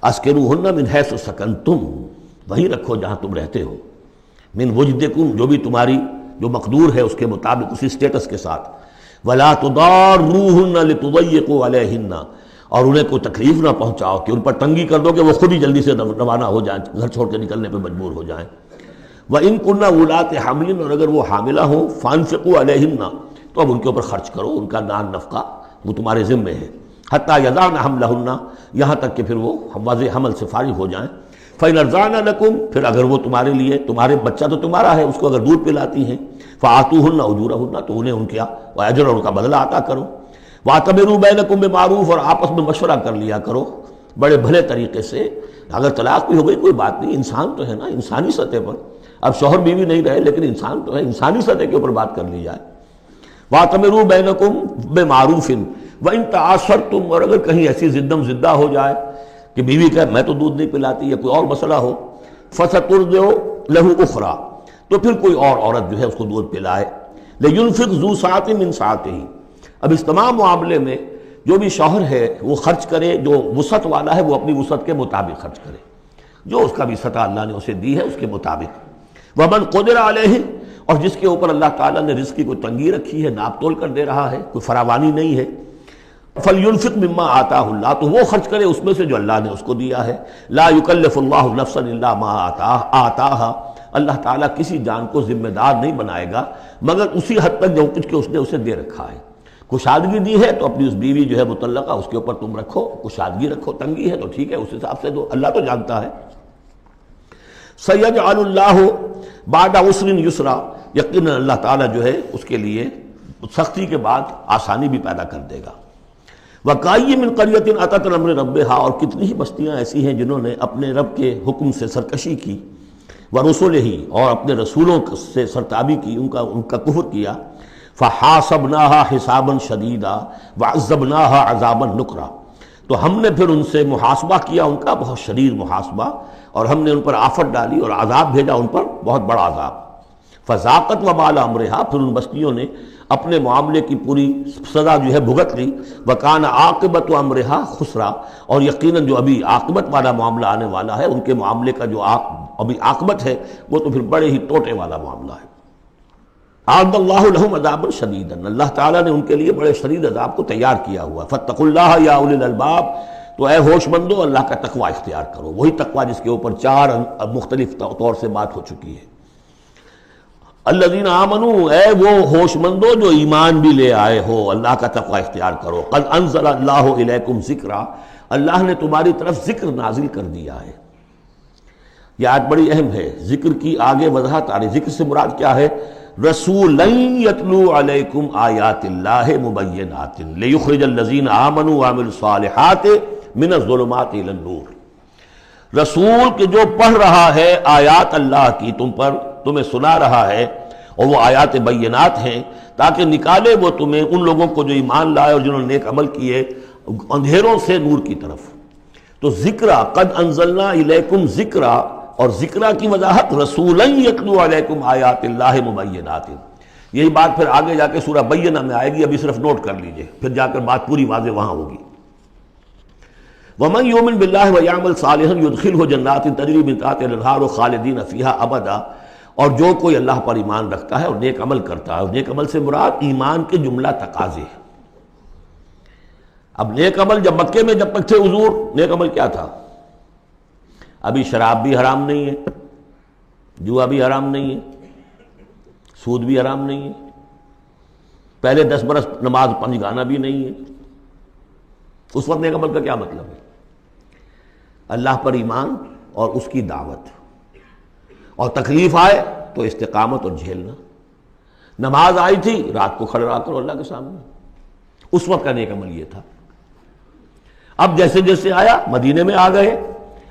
اسکنوہن من حیث سکنتم، وہیں رکھو جہاں تم رہتے ہو. من وجدکم، جو بھی تمہاری جو مقدور ہے اس کے مطابق، اسی سٹیٹس کے ساتھ. ولا تضاروہن لتضیقوا علیہن، اور انہیں کوئی تکلیف نہ پہنچاؤ کہ ان پر تنگی کر دو کہ وہ خود ہی جلدی سے روانہ ہو جائیں، گھر چھوڑ کے نکلنے پہ مجبور ہو جائیں. وَإِن كُنَّ أُولَاتِ حَمْلٍ، اور اگر وہ حاملہ ہوں، فَأَنفِقُوا عَلَيْهِنَّ، تو اب ان کے اوپر خرچ کرو، ان کا نان نفقہ وہ تمہارے ذمے ہے. حَتَّى يَضَعْنَ حَمْلَهُنَّ، یہاں تک کہ پھر وہ وضع حمل سے فارغ ہو جائیں. فَإِنْ أَرْضَعْنَ لَكُمْ، پھر اگر وہ تمہارے لیے، تمہارے بچہ تو تمہارا ہے، اس کو اگر دودھ پلاتی ہیں، فَآتُوهُنَّ أُجُورَهُنَّ، تو انہیں ان کا اجر اور ان کا بدلہ عطا کرو. وَاعْتَمِرُوا بَيْنَكُمْ بِمَعْرُوفٍ، اور آپس میں مشورہ کر لیا کرو بڑے بھلے طریقے سے. اگر طلاق بھی ہو گئی کوئی بات نہیں، انسان تو ہے نا، انسانی سطح پر، اب شوہر بیوی نہیں رہے لیکن انسان تو ہے، انسانی سطح کے اوپر بات کر لی جائے. وَاعْتَمِرُوا بَيْنَكُمْ بِمَعْرُوفٍ وَإِن تَعَاثَرْتُمْ، اور اگر کہیں ایسی زدم زدہ ہو جائے کہ بیوی کہ میں تو دودھ نہیں پلاتی، یا کوئی اور مسئلہ ہو، فَسَتُرْضِعُ لَهُ أُخْرَىٰ، تو پھر کوئی اور عورت جو ہے اس کو دودھ پلائے. لِيُنْفِقْ ذُو سَعَةٍ مِّن سَعَتِهِ، اب اس تمام معاملے میں جو بھی شوہر ہے وہ خرچ کرے، جو وسعت والا ہے وہ اپنی وسعت کے مطابق خرچ کرے، جو اس کا بھی سطح اللہ نے اسے دی ہے اس کے مطابق. وَمَنْ قُدِرَ عَلَيْهِ، اور جس کے اوپر اللہ تعالیٰ نے رزق کی کوئی تنگی رکھی ہے، ناپ تول کر دے رہا ہے، کوئی فراوانی نہیں ہے، فَلْيُنْفِقْ مِمَّا آتَاهُ اللَّهُ، تو وہ خرچ کرے اس میں سے جو اللہ نے اس کو دیا ہے۔ لا يُكَلِّفُ اللَّهُ نَفْسًا إِلَّا مَا آتَاهَا، اللہ تعالیٰ کسی جان کو ذمہ دار نہیں بنائے گا مگر اسی حد تک جو کچھ کہ اس نے اسے دے رکھا ہے۔ کشادگی دی ہے تو اپنی اس بیوی جو ہے مطلقہ، اس کے اوپر تم رکھو، کشادگی رکھو، تنگی ہے تو ٹھیک ہے اس حساب سے دو، اللہ تو جانتا ہے۔ سَيَجْعَلُ اللَّهُ بَعْدَ عُسْرٍ يُسْرًا، یقیناً اللہ تعالیٰ جو ہے اس کے لیے سختی کے بعد آسانی بھی پیدا کر دے گا۔ وَكَأَيٍّ مِّن قَرْيَةٍ أَتَتْ عَنْ أَمْرِ رَبِّهَا، اور کتنی ہی بستیاں ایسی ہیں جنہوں نے اپنے رب کے حکم سے سرکشی کی، وَرُسُلِهِ، اور اپنے رسولوں سے سرتابی کی، ان کا کفر کیا، فَحَاسَبْنَاهَا حِسَابًا شَدِيدًا وَعَذَّبْنَاهَا عَذَابًا نُكْرًا، تو ہم نے پھر ان سے محاسبہ کیا، ان کا بہت شدید محاسبہ، اور ہم نے ان پر آفت ڈالی اور عذاب بھیجا ان پر بہت بڑا عذاب۔ فَذَاقَتْ وَبَالَ أَمْرِهَا، پھر ان بستیوں نے اپنے معاملے کی پوری سزا جو ہے بھگت لی۔ وَكَانَ عَاقِبَةُ أَمْرِهَا خُسْرًا، اور یقیناً جو ابھی عاقبت والا معاملہ آنے والا ہے، ان کے معاملے کا جو ابھی عاقبت ہے وہ تو پھر بڑے ہی ٹوٹے والا معاملہ ہے۔ أَعَدَّ اللَّهُ لَهُمْ عَذَابًا شَدِيدًا، اللہ تعالیٰ نے ان کے لیے بڑے شدید عذاب کو تیار کیا ہوا۔ فَاتَّقُوا اللَّهَ يَا أُولِي الْأَلْبَابِ، تو اے ہوش مندو اللہ کا تقوی اختیار کرو، وہی تقوی جس کے اوپر چار مختلف طور سے بات ہو چکی ہے۔ الذین آمنوا، اے وہ ہوش مندو جو ایمان بھی لے آئے ہو، اللہ کا تقوی اختیار کرو۔ قد انزل اللہ الیکم ذکرا، اللہ نے تمہاری طرف ذکر نازل کر دیا ہے۔ یہ آیت بڑی اہم ہے، ذکر کی آگے وضاحت آ رہی۔ ذکر سے مراد کیا ہے؟ رسولا یتلو علیکم آیات اللہ مبینات لیخرج الذین آمنوا وعملوا الصالحات من الظلمات الی النور، رسول کہ جو پڑھ رہا ہے آیات اللہ کی تم پر، تمہیں سنا رہا ہے، اور وہ آیات بینات ہیں تاکہ نکالے وہ تمہیں، ان لوگوں کو جو ایمان لائے اور جنہوں نے نیک عمل کیے، اندھیروں سے نور کی طرف۔ تو ذکرہ، قد انزلنا الیکم ذکرہ، اور ذکرہ کی وضاحت رسولا یتلو علیکم آیات اللہ مبینات، یہی بات پھر آگے جا کے سورہ بینہ میں آئے گی، ابھی صرف نوٹ کر لیجئے، پھر جا کر بات پوری واضح وہاں ہوگی۔ وَمَن يُؤْمِن بِاللَّهِ وَيَعْمَلْ صَالِحًا يُدْخِلْهُ جَنَّاتٍ تَجْرِي مِن تَحْتِهَا الْأَنْهَارُ خَالِدِينَ فِيهَا أَبَدًا، اور جو کوئی اللہ پر ایمان رکھتا ہے اور نیک عمل کرتا ہے، اور نیک عمل سے مراد ایمان کے جملہ تقاضے ہیں۔ اب نیک عمل جب مکے میں جب تک تھے حضور، نیک عمل کیا تھا؟ ابھی شراب بھی حرام نہیں ہے، جوا بھی حرام نہیں ہے، سود بھی حرام نہیں ہے، پہلے 10 برس نماز پنجگانا بھی نہیں ہے۔ اس وقت نیک عمل کا کیا مطلب ہے؟ اللہ پر ایمان اور اس کی دعوت، اور تکلیف آئے تو استقامت اور جھیلنا۔ نماز آئی تھی، رات کو کھڑے رہا کرو اللہ کے سامنے، اس وقت کا نیک عمل یہ تھا۔ اب جیسے جیسے آیا مدینے میں آ گئے،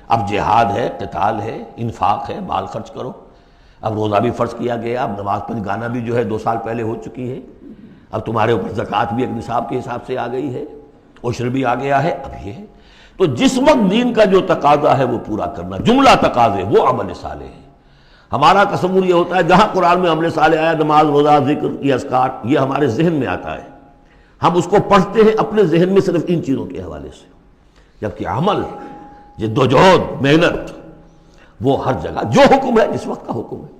اب جہاد ہے، قتال ہے، انفاق ہے، مال خرچ کرو، اب روزہ بھی فرض کیا گیا، اب نماز پنجگانا بھی جو ہے 2 سال پہلے ہو چکی ہے، اب تمہارے اوپر زکوٰۃ بھی ایک نصاب کے حساب سے آ گئی ہے، عشر بھی آ گیا ہے، اب یہ ہے۔ تو جس وقت دین کا جو تقاضا ہے وہ پورا کرنا، جملہ تقاضے، وہ عمل صالح ہے۔ ہمارا تصور یہ ہوتا ہے جہاں قرآن میں عمل صالح آیا، نماز، روزہ، ذکر، یہ اذکار، یہ ہمارے ذہن میں آتا ہے، ہم اس کو پڑھتے ہیں اپنے ذہن میں صرف ان چیزوں کے حوالے سے، جبکہ عمل، جدوجہد، محنت، وہ ہر جگہ جو حکم ہے جس وقت کا حکم ہے۔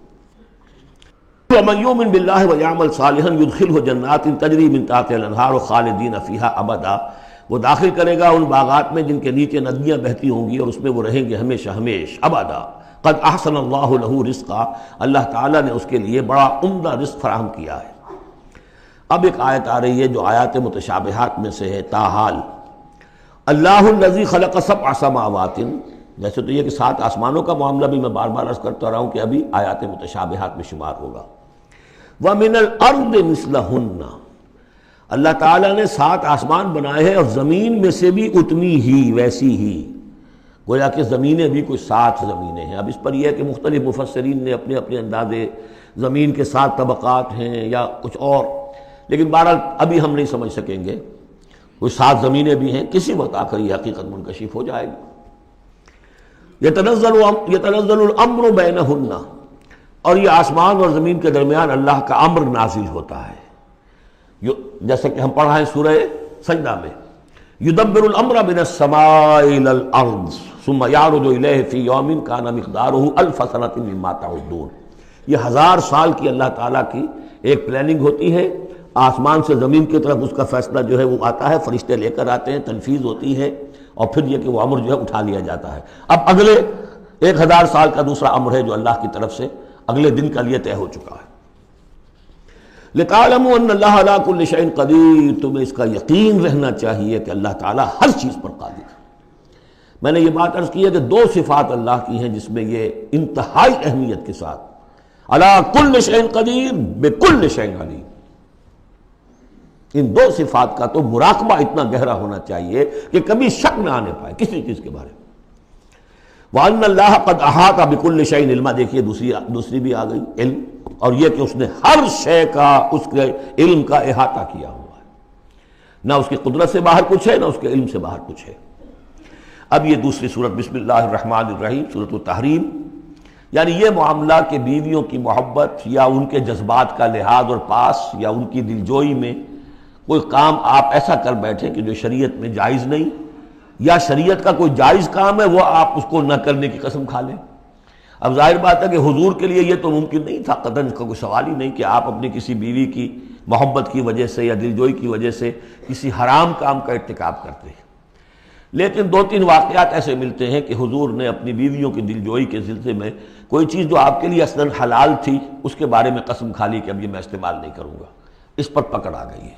وَمَن يُؤْمِن بِاللَّهِ وَيَعْمَلْ صَالِحًا يُدْخِلْهُ جَنَّاتٍ تَجْرِي مِن تَحْتِهَا الْأَنْهَارُ خَالِدِينَ فِيهَا أَبَدًا، وہ داخل کرے گا ان باغات میں جن کے نیچے ندیاں بہتی ہوں گی اور اس میں وہ رہیں گے ہمیشہ ہمیش، ابدا۔ قد احسن اللہ لہ رزقا، اللہ تعالیٰ نے اس کے لیے بڑا عمدہ رزق فراہم کیا ہے۔ اب ایک آیت آ رہی ہے جو آیات متشابہات میں سے ہے، تاحال اللہ الذی خلق 7 سماوات، جیسے تو یہ کہ 7 آسمانوں کا معاملہ بھی میں بار بار عرض کرتا رہا ہوں کہ ابھی آیات متشابہات میں شمار ہوگا۔ وَمِنَ الْأَرْضِ مِثْلَهُنَّ، اللہ تعالیٰ نے 7 آسمان بنائے ہیں اور زمین میں سے بھی اتنی ہی، ویسی ہی، گویا کہ زمینیں بھی کوئی 7 زمینیں ہیں۔ اب اس پر یہ ہے کہ مختلف مفسرین نے اپنے اپنے اندازے، زمین کے 7 طبقات ہیں یا کچھ اور، لیکن بہرحال ابھی ہم نہیں سمجھ سکیں گے، کوئی 7 زمینیں بھی ہیں، کسی وقت آ کر یہ حقیقت منکشف ہو جائے گی۔ یتنزل الامر بینہن، اور یہ آسمان اور زمین کے درمیان اللہ کا امر نازل ہوتا ہے، جیسا کہ ہم پڑھا ہے سورہ سجدہ میں، یدبر الامر من السماء الى الارض ثم يعرج الیہ فی یوم کان مقدارہ 1000 سنۃ مما تعدون، یہ 1000 سال کی اللہ تعالیٰ کی ایک پلاننگ ہوتی ہے، آسمان سے زمین کی طرف اس کا فیصلہ جو ہے وہ آتا ہے، فرشتے لے کر آتے ہیں، تنفیذ ہوتی ہے، اور پھر یہ کہ وہ امر جو ہے اٹھا لیا جاتا ہے۔ اب اگلے 1000 سال کا دوسرا امر ہے جو اللہ کی طرف سے اگلے دن کا لیے طے ہو چکا ہے۔ لِتَعْلَمُوا أَنَّ اللَّهَ عَلَىٰ كُلِّ شَيْءٍ قَدِيرٌ، تمہیں اس کا یقین رہنا چاہیے کہ اللہ تعالیٰ ہر چیز پر قادر ہے۔ میں نے یہ بات عرض کی ہے کہ 2 صفات اللہ کی ہیں جس میں یہ انتہائی اہمیت کے ساتھ عَلَىٰ كُلِّ شَيْءٍ قَدِيرٌ بِكُلِّ شَيْءٍ عَلِيمٌ، ان 2 صفات کا تو مراقبہ اتنا گہرا ہونا چاہیے کہ کبھی شک نہ آنے پائے کسی چیز کے بارے میں۔ وَأَنَّ اللَّهَ قَدْ أَحَاطَ بِكُلِّ شَيْءٍ عِلْمًا، دیکھیے دوسری بھی آ گئی علم، اور یہ کہ اس نے ہر شے کا اس کے علم کا احاطہ کیا ہوا ہے، نہ اس کی قدرت سے باہر کچھ ہے نہ اس کے علم سے باہر کچھ ہے۔ اب یہ دوسری سورت بسم اللہ الرحمن الرحیم، سورۃ التحریم، یعنی یہ معاملہ کہ بیویوں کی محبت یا ان کے جذبات کا لحاظ اور پاس یا ان کی دلجوئی میں کوئی کام آپ ایسا کر بیٹھیں کہ جو شریعت میں جائز نہیں، یا شریعت کا کوئی جائز کام ہے وہ آپ اس کو نہ کرنے کی قسم کھا لیں۔ اب ظاہر بات ہے کہ حضور کے لیے یہ تو ممکن نہیں تھا، قطعاً اس کا کوئی سوال ہی نہیں کہ آپ اپنی کسی بیوی کی محبت کی وجہ سے یا دلجوئی کی وجہ سے کسی حرام کام کا ارتکاب کرتے ہیں، لیکن 2-3 واقعات ایسے ملتے ہیں کہ حضور نے اپنی بیویوں کی دلجوئی کے سلسلے میں کوئی چیز جو آپ کے لیے اصلاً حلال تھی اس کے بارے میں قسم کھا لی کہ اب یہ میں استعمال نہیں کروں گا، اس پر پکڑ آ گئی ہے۔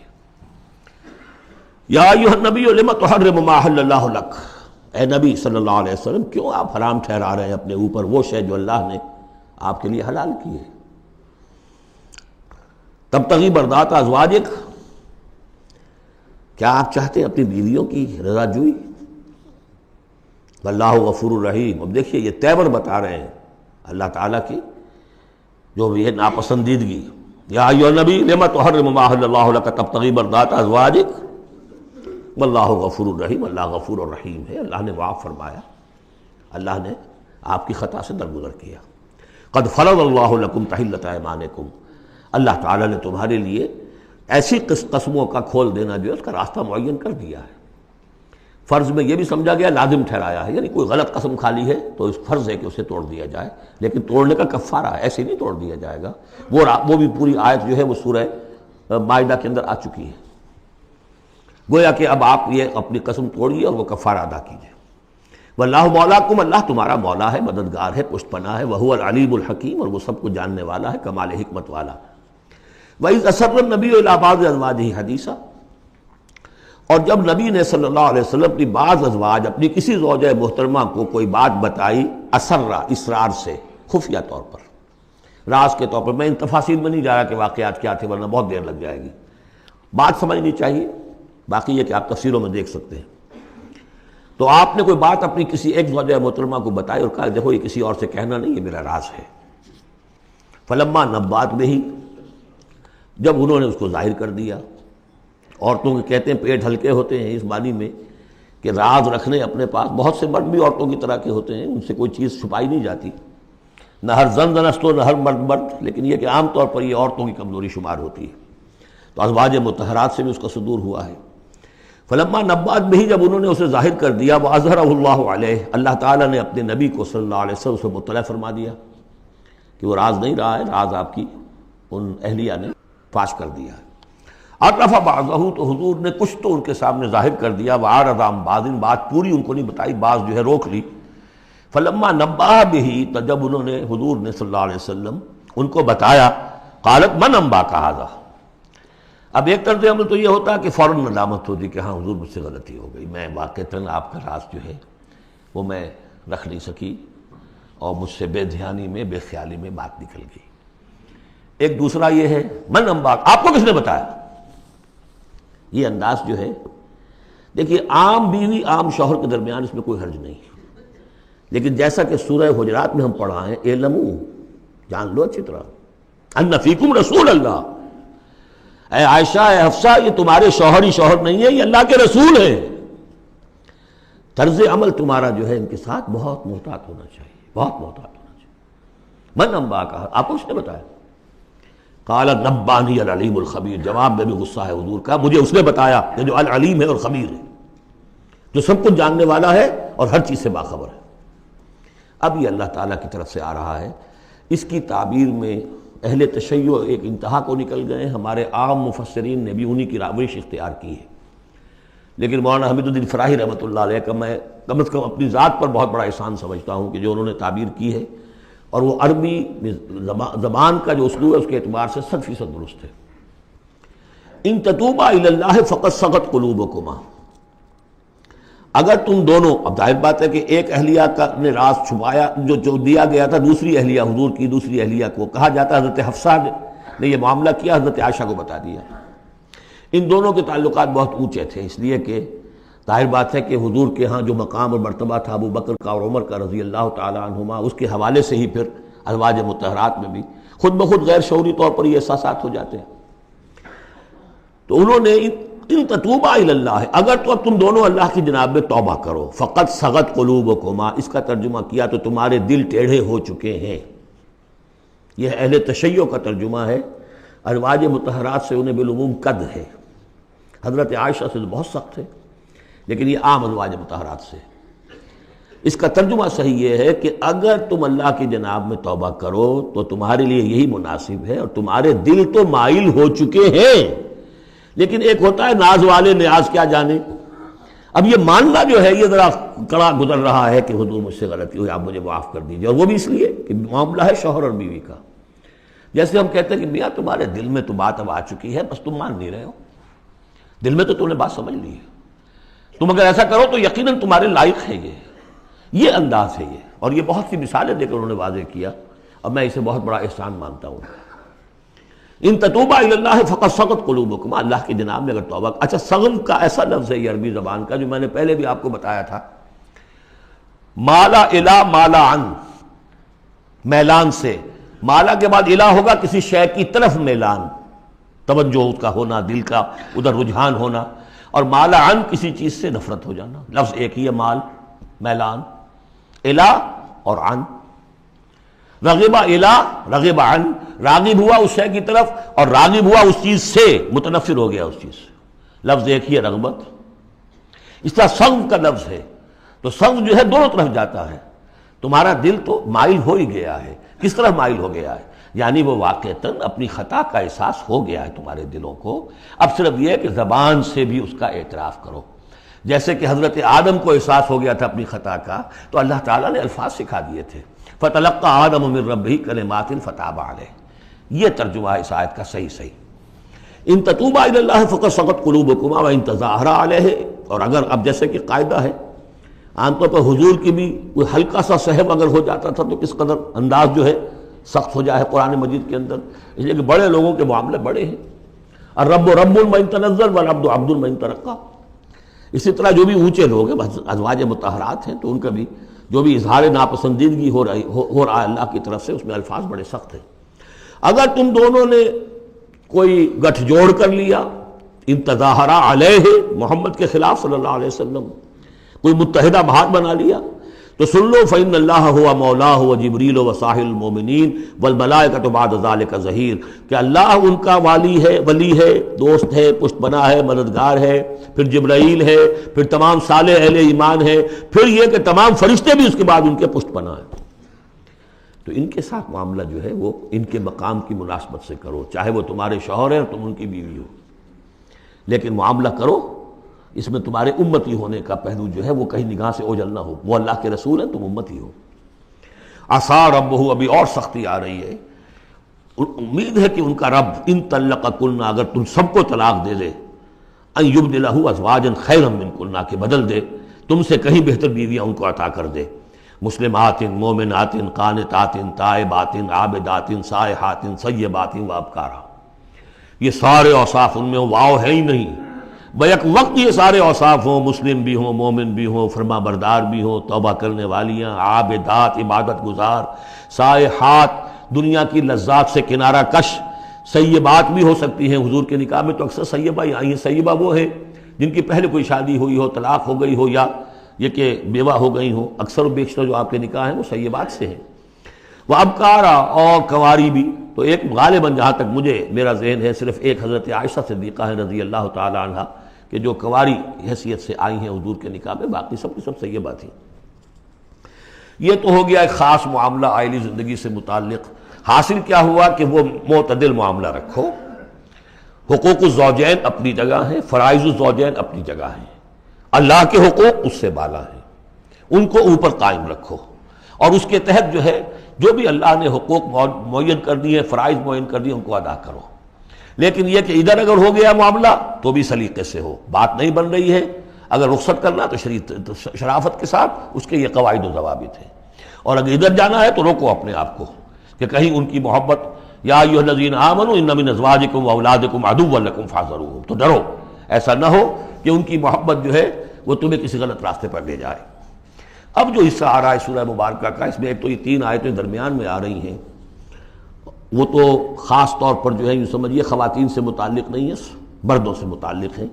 یا ایھا النبی لم تحرم ما احل اللہ لک، اے نبی صلی اللہ علیہ وسلم کیوں آپ حرام ٹھہرا رہے ہیں اپنے اوپر وہ شے جو اللہ نے آپ کے لیے حلال کی ہے۔ تبتغی مرضات ازواجک، کیا آپ چاہتے ہیں اپنی بیویوں کی رضا جوئی؟ واللہ غفور الرحیم، اب دیکھیے یہ تیور بتا رہے ہیں اللہ تعالیٰ کی جو یہ ناپسندیدگی۔ یا ایھا النبی لم تحرم ما احل اللہ لک تبتغی مرضات ازواجک واللہ غفور الرحیم، اللہ غفور الرحیم ہے، اللہ نے معاف فرمایا، اللہ نے آپ کی خطا سے درگزر کیا۔ قد فرض اللہ لکم تحلۃ ایمانکم، اللہ تعالیٰ نے تمہارے لیے ایسی قسموں کا کھول دینا جو ہے اس کا راستہ معین کر دیا ہے۔ فرض میں یہ بھی سمجھا گیا لازم ٹھہرایا ہے، یعنی کوئی غلط قسم کھا لی ہے تو اس فرض ہے کہ اسے توڑ دیا جائے، لیکن توڑنے کا کفارہ ہے، ایسے نہیں توڑ دیا جائے گا۔ وہ بھی پوری آیت جو ہے وہ سورہ مائدہ کے اندر آ چکی ہے، گویا کہ اب آپ یہ اپنی قسم توڑیے اور وہ کفارہ ادا کیجیے۔ واللہ مولاکم، اللہ تمہارا مولا ہے، مددگار ہے، پشت پناہ ہے، وہو العلیم الحکیم، اور وہ سب کو جاننے والا ہے، کمال حکمت والا۔ وَإِذْ أَسَرَّ النَّبِيُّ إِلَىٰ بَعْضِ أَزْوَاجِهِ حَدِيثًا، اور جب نبی نے صلی اللہ علیہ وسلم اپنی بعض ازواج، اپنی کسی زوجہ محترمہ کو کوئی بات بتائی، اسرہ اسرار سے، خفیہ طور پر، راز کے طور پر، میں ان تفاصیل میں نہیں جا رہا کہ واقعات کیا تھے ورنہ بہت دیر لگ جائے گی، بات سمجھنی چاہیے، باقی یہ کہ آپ تفسیروں میں دیکھ سکتے ہیں۔ تو آپ نے کوئی بات اپنی کسی ایک زوجہ محترمہ کو بتائی اور کہا دیکھو یہ کسی اور سے کہنا نہیں، یہ میرا راز ہے۔ فلما نبات بہ، جب انہوں نے اس کو ظاہر کر دیا، عورتوں کے کہتے ہیں پیٹ ہلکے ہوتے ہیں اس معنی میں کہ راز رکھنے اپنے پاس، بہت سے مرد بھی عورتوں کی طرح کے ہوتے ہیں، ان سے کوئی چیز چھپائی نہیں جاتی، نہ ہر زن زنست ہو نہ ہر مرد مرد، لیکن یہ کہ عام طور پر یہ عورتوں کی کمزوری شمار ہوتی ہے، تو ازواج مطہرات سے بھی اس کا صدور ہوا ہے۔ فلما نبات بہ، جب انہوں نے اسے ظاہر کر دیا، وَأَظْهَرَهُ اللَّهُ عَلَيْهِ، اللہ تعالیٰ نے اپنے نبی کو صلی اللہ علیہ وسلم سے مطلع فرما دیا کہ وہ راز نہیں رہا ہے، راز آپ کی ان اہلیہ نے فاش کر دیا ہے۔ عرف بعضہ، تو حضور نے کچھ تو ان کے سامنے ظاہر کر دیا، وعرض عن بعض، بات پوری ان کو نہیں بتائی، بعض جو ہے روک لی۔ فلما نبأ بہ، تو جب انہوں نے حضور نے صلی اللہ علیہ وسلم ان کو بتایا، قالت من انباک ھذا، اب ایک طرز عمل تو یہ ہوتا ہے کہ فوراً ندامت ہوتی کہ ہاں حضور مجھ سے غلطی ہو گئی، میں واقعتاً آپ کا راز جو ہے وہ میں رکھ نہیں سکی اور مجھ سے بے دھیانی میں بے خیالی میں بات نکل گئی۔ ایک دوسرا یہ ہے من انباک، آپ کو کس نے بتایا، یہ انداز جو ہے دیکھیے عام بیوی عام شوہر کے درمیان اس میں کوئی حرج نہیں، لیکن جیسا کہ سورہ حجرات میں ہم پڑھا ہے، اعلموا، جان لو اچھی طرح، ان فیکم رسول اللہ، اے عائشہ اے حفصہ یہ تمہارے شوہر ہی شوہر نہیں ہے، یہ اللہ کے رسول ہیں، طرز عمل تمہارا جو ہے ان کے ساتھ بہت محتاط ہونا چاہیے، بہت محتاط ہونا چاہیے۔ من انباک، آپ کو اس نے بتایا؟ قال نبانی العلیم الخبیر، جواب میں بھی غصہ ہے حضور کا، مجھے اس نے بتایا کہ جو العلیم ہے اور خبیر ہے، جو سب کچھ جاننے والا ہے اور ہر چیز سے باخبر ہے۔ اب یہ اللہ تعالیٰ کی طرف سے آ رہا ہے اس کی تعبیر میں اہل تشیع ایک انتہا کو نکل گئے، ہمارے عام مفسرین نے بھی انہی کی روش اختیار کی ہے، لیکن مولانا حمید الدین فراہی رحمۃ اللہ علیہ کا میں کم از کم اپنی ذات پر بہت بڑا احسان سمجھتا ہوں کہ جو انہوں نے تعبیر کی ہے، اور وہ عربی زبان کا جو اسلوب ہے اس کے اعتبار سے 100% درست ہے۔ ان تتوبا الی اللہ فقد صغت قلوبکما، اگر تم دونوں، اب ظاہر بات ہے کہ ایک اہلیہ کا نے راز چھپایا جو دیا گیا تھا دوسری اہلیہ حضور کی دوسری اہلیہ کو، کہا جاتا ہے حضرت حفصہ نے یہ معاملہ کیا، حضرت عائشہ کو بتا دیا۔ ان دونوں کے تعلقات بہت اونچے تھے، اس لیے کہ ظاہر بات ہے کہ حضور کے ہاں جو مقام اور مرتبہ تھا ابو بکر کا اور عمر کا رضی اللہ تعالی عنہما، اس کے حوالے سے ہی پھر ازواج مطہرات میں بھی خود بخود غیر شعوری طور پر یہ احساسات ہو جاتے ہیں۔ تو انہوں نے ان تتوبا الی اللہ، اگر تو اب تم دونوں اللہ کی جناب میں توبہ کرو، فقط صغت قلوبکما، اس کا ترجمہ کیا تو تمہارے دل ٹیڑھے ہو چکے ہیں۔ یہ اہل تشیع کا ترجمہ ہے، ازواج مطہرات سے انہیں بالعموم قد ہے، حضرت عائشہ سے بہت سخت ہے، لیکن یہ عام ازواج مطہرات سے۔ اس کا ترجمہ صحیح یہ ہے کہ اگر تم اللہ کی جناب میں توبہ کرو تو تمہارے لیے یہی مناسب ہے، اور تمہارے دل تو مائل ہو چکے ہیں، لیکن ایک ہوتا ہے ناز والے نیاز کیا جانے۔ اب یہ ماننا جو ہے یہ ذرا کڑا گزر رہا ہے کہ حضور مجھ سے غلطی ہوئی، آپ مجھے معاف کر دیجیے، اور وہ بھی اس لیے کہ معاملہ ہے شوہر اور بیوی کا۔ جیسے ہم کہتے ہیں کہ میاں تمہارے دل میں تو بات اب آ چکی ہے، بس تم مان نہیں رہے ہو، دل میں تو تم نے بات سمجھ لی ہے، تم اگر ایسا کرو تو یقیناً تمہارے لائق ہے، یہ انداز ہے یہ، اور یہ بہت سی مثالیں دے کر انہوں نے واضح کیا، اور میں اسے بہت بڑا احسان مانتا ہوں۔ ان تتوبا الی اللہ فقد صغت قلوبکما، اللہ کی جناب میں اگر توبہ، اچھا صغم کا ایسا لفظ ہے یہ عربی زبان کا جو میں نے پہلے بھی آپ کو بتایا تھا، مالا الا مالا عن، میلان سے، مالا کے بعد الا ہوگا کسی شے کی طرف میلان، توجہ اس کا ہونا، دل کا ادھر رجحان ہونا، اور مالا عن کسی چیز سے نفرت ہو جانا، لفظ ایک ہی ہے، مال میلان، الا اور عن، رغب الا رغب عن، راغب ہوا اس شے کی طرف اور راغب ہوا اس چیز سے، متنفر ہو گیا اس چیز سے، لفظ ایک ہی ہے رغبت۔ اس طرح صغم کا لفظ ہے، تو صغم جو ہے دونوں طرف جاتا ہے، تمہارا دل تو مائل ہو ہی گیا ہے، کس طرح مائل ہو گیا ہے، یعنی وہ واقعتاً اپنی خطا کا احساس ہو گیا ہے تمہارے دلوں کو، اب صرف یہ ہے کہ زبان سے بھی اس کا اعتراف کرو، جیسے کہ حضرت آدم کو احساس ہو گیا تھا اپنی خطا کا، تو اللہ تعالیٰ نے الفاظ سکھا دیے تھے، فَتَلَقَّى آدَمُ مِن رَبِّهِ كَلِمَاتٍ فَتَابَ عَلَيْهِ، یہ ترجمہ ہے اس آیت کا صحیح۔ ان تتوبا الی اللہ فقد صغت قلوبکما وان تظاہرا علیہ، اور اگر اب جیسے کہ قاعدہ ہے عام طور پر حضور کی بھی کوئی ہلکا سا سہو اگر ہو جاتا تھا تو کس قدر انداز جو ہے سخت ہو جائے قرآن مجید کے اندر، اس لیے کہ بڑے لوگوں کے معاملے بڑے ہیں، الرب رب من تنزل والعبد عبد من ترقى، اسی طرح جو بھی اونچے لوگ ہیں ازواج مطہرات ہیں تو ان کا بھی جو بھی اظہار ناپسندیدگی ہو رہا ہے اللہ کی طرف سے، اس میں الفاظ بڑے سخت ہیں۔ اگر تم دونوں نے کوئی گٹھ جوڑ کر لیا، ان تظاہرا علیہ، محمد کے خلاف صلی اللہ علیہ وسلم، کوئی متحدہ بھاگ بنا لیا، تو سن لو فإن اللہ هو مولاه وجبریل وصالح المؤمنین والملائکۃ بعد ذلک ظہیر، کہ اللہ ان کا ولی ہے، دوست ہے، پشت بنا ہے، مددگار ہے، پھر جبرائیل ہے، پھر تمام صالح اہل ایمان ہے، پھر یہ کہ تمام فرشتے بھی اس کے بعد ان کے پشت بنا ہے۔ تو ان کے ساتھ معاملہ جو ہے وہ ان کے مقام کی مناسبت سے کرو، چاہے وہ تمہارے شوہر ہیں اور تم ان کی بیوی ہو، لیکن معاملہ کرو اس میں تمہارے امتی ہونے کا پہلو جو ہے وہ کہیں نگاہ سے اوجھل نہ ہو، وہ اللہ کے رسول ہیں، تم امتی ہو۔ عسیٰ ربہ، ابھی اور سختی آ رہی ہے، امید ہے کہ ان کا رب ان طلقکن، اگر تم سب کو طلاق دے دے، ان یبدلہ ازواجا خیرا منکن، کہ بدل دے تم سے کہیں بہتر بیویاں ان کو عطا کر دے، مسلمات مومنات قانتات تائبات عابدات سائحات ثیبات وابکارا، یہ سارے اوصاف ان میں واو ہے ہی نہیں، بیک وقت یہ سارے اوصاف ہوں، مسلم بھی ہوں، مومن بھی ہوں، فرما بردار بھی ہوں، توبہ کرنے والیاں، عابدات عبادت گزار، سائحات دنیا کی لذات سے کنارہ کش، سیبات بھی ہو سکتی ہیں، حضور کے نکاح میں تو اکثر سیبہ ہی آئی ہیں، سیبہ وہ ہیں جن کی پہلے کوئی شادی ہوئی ہو، طلاق ہو گئی ہو، یا یہ کہ بیوہ ہو گئی ہوں، اکثر و بیشتر جو آپ کے نکاح ہیں وہ سیبات سے ہیں، وہ ابکارا، اور کنواری بھی، تو ایک غالباً جہاں تک مجھے میرا ذہن ہے صرف ایک حضرت عائشہ صدیقہ ہے رضی اللہ تعالی عنہ کہ جو کنواری حیثیت سے آئی ہیں حضور کے نکاح میں، باقی سب کی سب سیبہ تھیں۔ یہ تو ہو گیا ایک خاص معاملہ عائلی زندگی سے متعلق حاصل کیا ہوا کہ وہ معتدل معاملہ رکھو، حقوق الزوجین اپنی جگہ ہیں، فرائض الزوجین اپنی جگہ ہیں، اللہ کے حقوق اس سے بالا ہیں، ان کو اوپر قائم رکھو، اور اس کے تحت جو ہے جو بھی اللہ نے حقوق معین کر دیے، فرائض معین کر دیے، ان کو ادا کرو۔ لیکن یہ کہ ادھر اگر ہو گیا معاملہ تو بھی سلیقے سے ہو، بات نہیں بن رہی ہے، اگر رخصت کرنا تو شرافت کے ساتھ اس کے یہ قواعد و ضوابط ہیں، اور اگر ادھر جانا ہے تو روکو اپنے آپ کو کہ کہیں ان کی محبت، یا ایھا الذین آمنوا ان من ازواجکم واولادکم عدوا لکم فاحذروہم، تو ڈرو، ایسا نہ ہو کہ ان کی محبت جو ہے وہ تمہیں کسی غلط راستے پر لے جائے۔ اب جو حصہ آ رہا ہے سورہ مبارکہ کا، اس میں ایک تو یہ 3 آیتیں درمیان میں آ رہی ہیں، وہ تو خاص طور پر جو ہے یوں سمجھیے خواتین سے متعلق نہیں ہے، مردوں سے متعلق ہیں،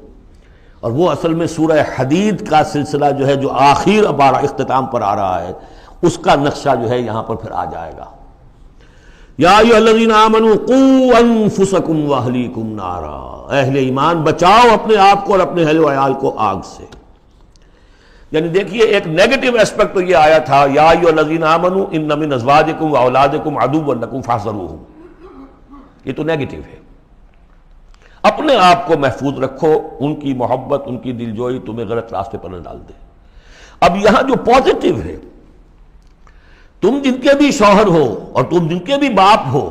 اور وہ اصل میں سورہ حدید کا سلسلہ جو ہے جو آخر اب اختتام پر آ رہا ہے، اس کا نقشہ جو ہے یہاں پر پھر آ جائے گا۔ یا ایھا الذین آمنوا قوا انفسکم واہلیکم نارا، اہل ایمان بچاؤ اپنے آپ کو اور اپنے اہل و عیال کو آگ سے۔ یعنی دیکھیے ایک نیگیٹو اسپیکٹ تو یہ آیا تھا، یا ایھا الذین آمنوا ان من ازواجکم واولادکم عدوا لکم فاحذروہم، یہ تو نیگیٹو ہے، اپنے آپ کو محفوظ رکھو، ان کی محبت، ان کی دلجوئی تمہیں غلط راستے پر نہ ڈال دے۔ اب یہاں جو پازیٹو ہے، تم جن کے بھی شوہر ہو اور تم جن کے بھی باپ ہو،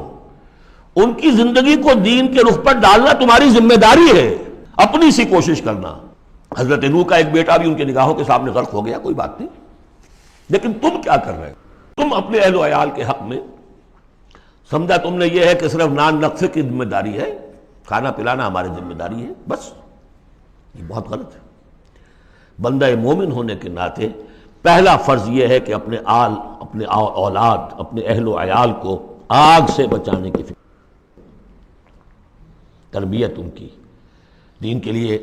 ان کی زندگی کو دین کے رخ پر ڈالنا تمہاری ذمہ داری ہے، اپنی سی کوشش کرنا۔ حضرت نوح کا ایک بیٹا بھی ان کے نگاہوں کے سامنے غرق ہو گیا، کوئی بات نہیں، لیکن تم کیا کر رہے ہو؟ تم اپنے اہل و عیال کے حق میں سمجھا تم نے یہ ہے کہ صرف نان نقصے کی ذمہ داری ہے، کھانا پلانا ہماری ذمہ داری ہے، بس، یہ بہت غلط ہے۔ بندہ مومن ہونے کے ناطے پہلا فرض یہ ہے کہ اپنے آل، اپنے اولاد، اپنے اہل و عیال کو آگ سے بچانے کی فکر، تربیت ان کی، دین کے لیے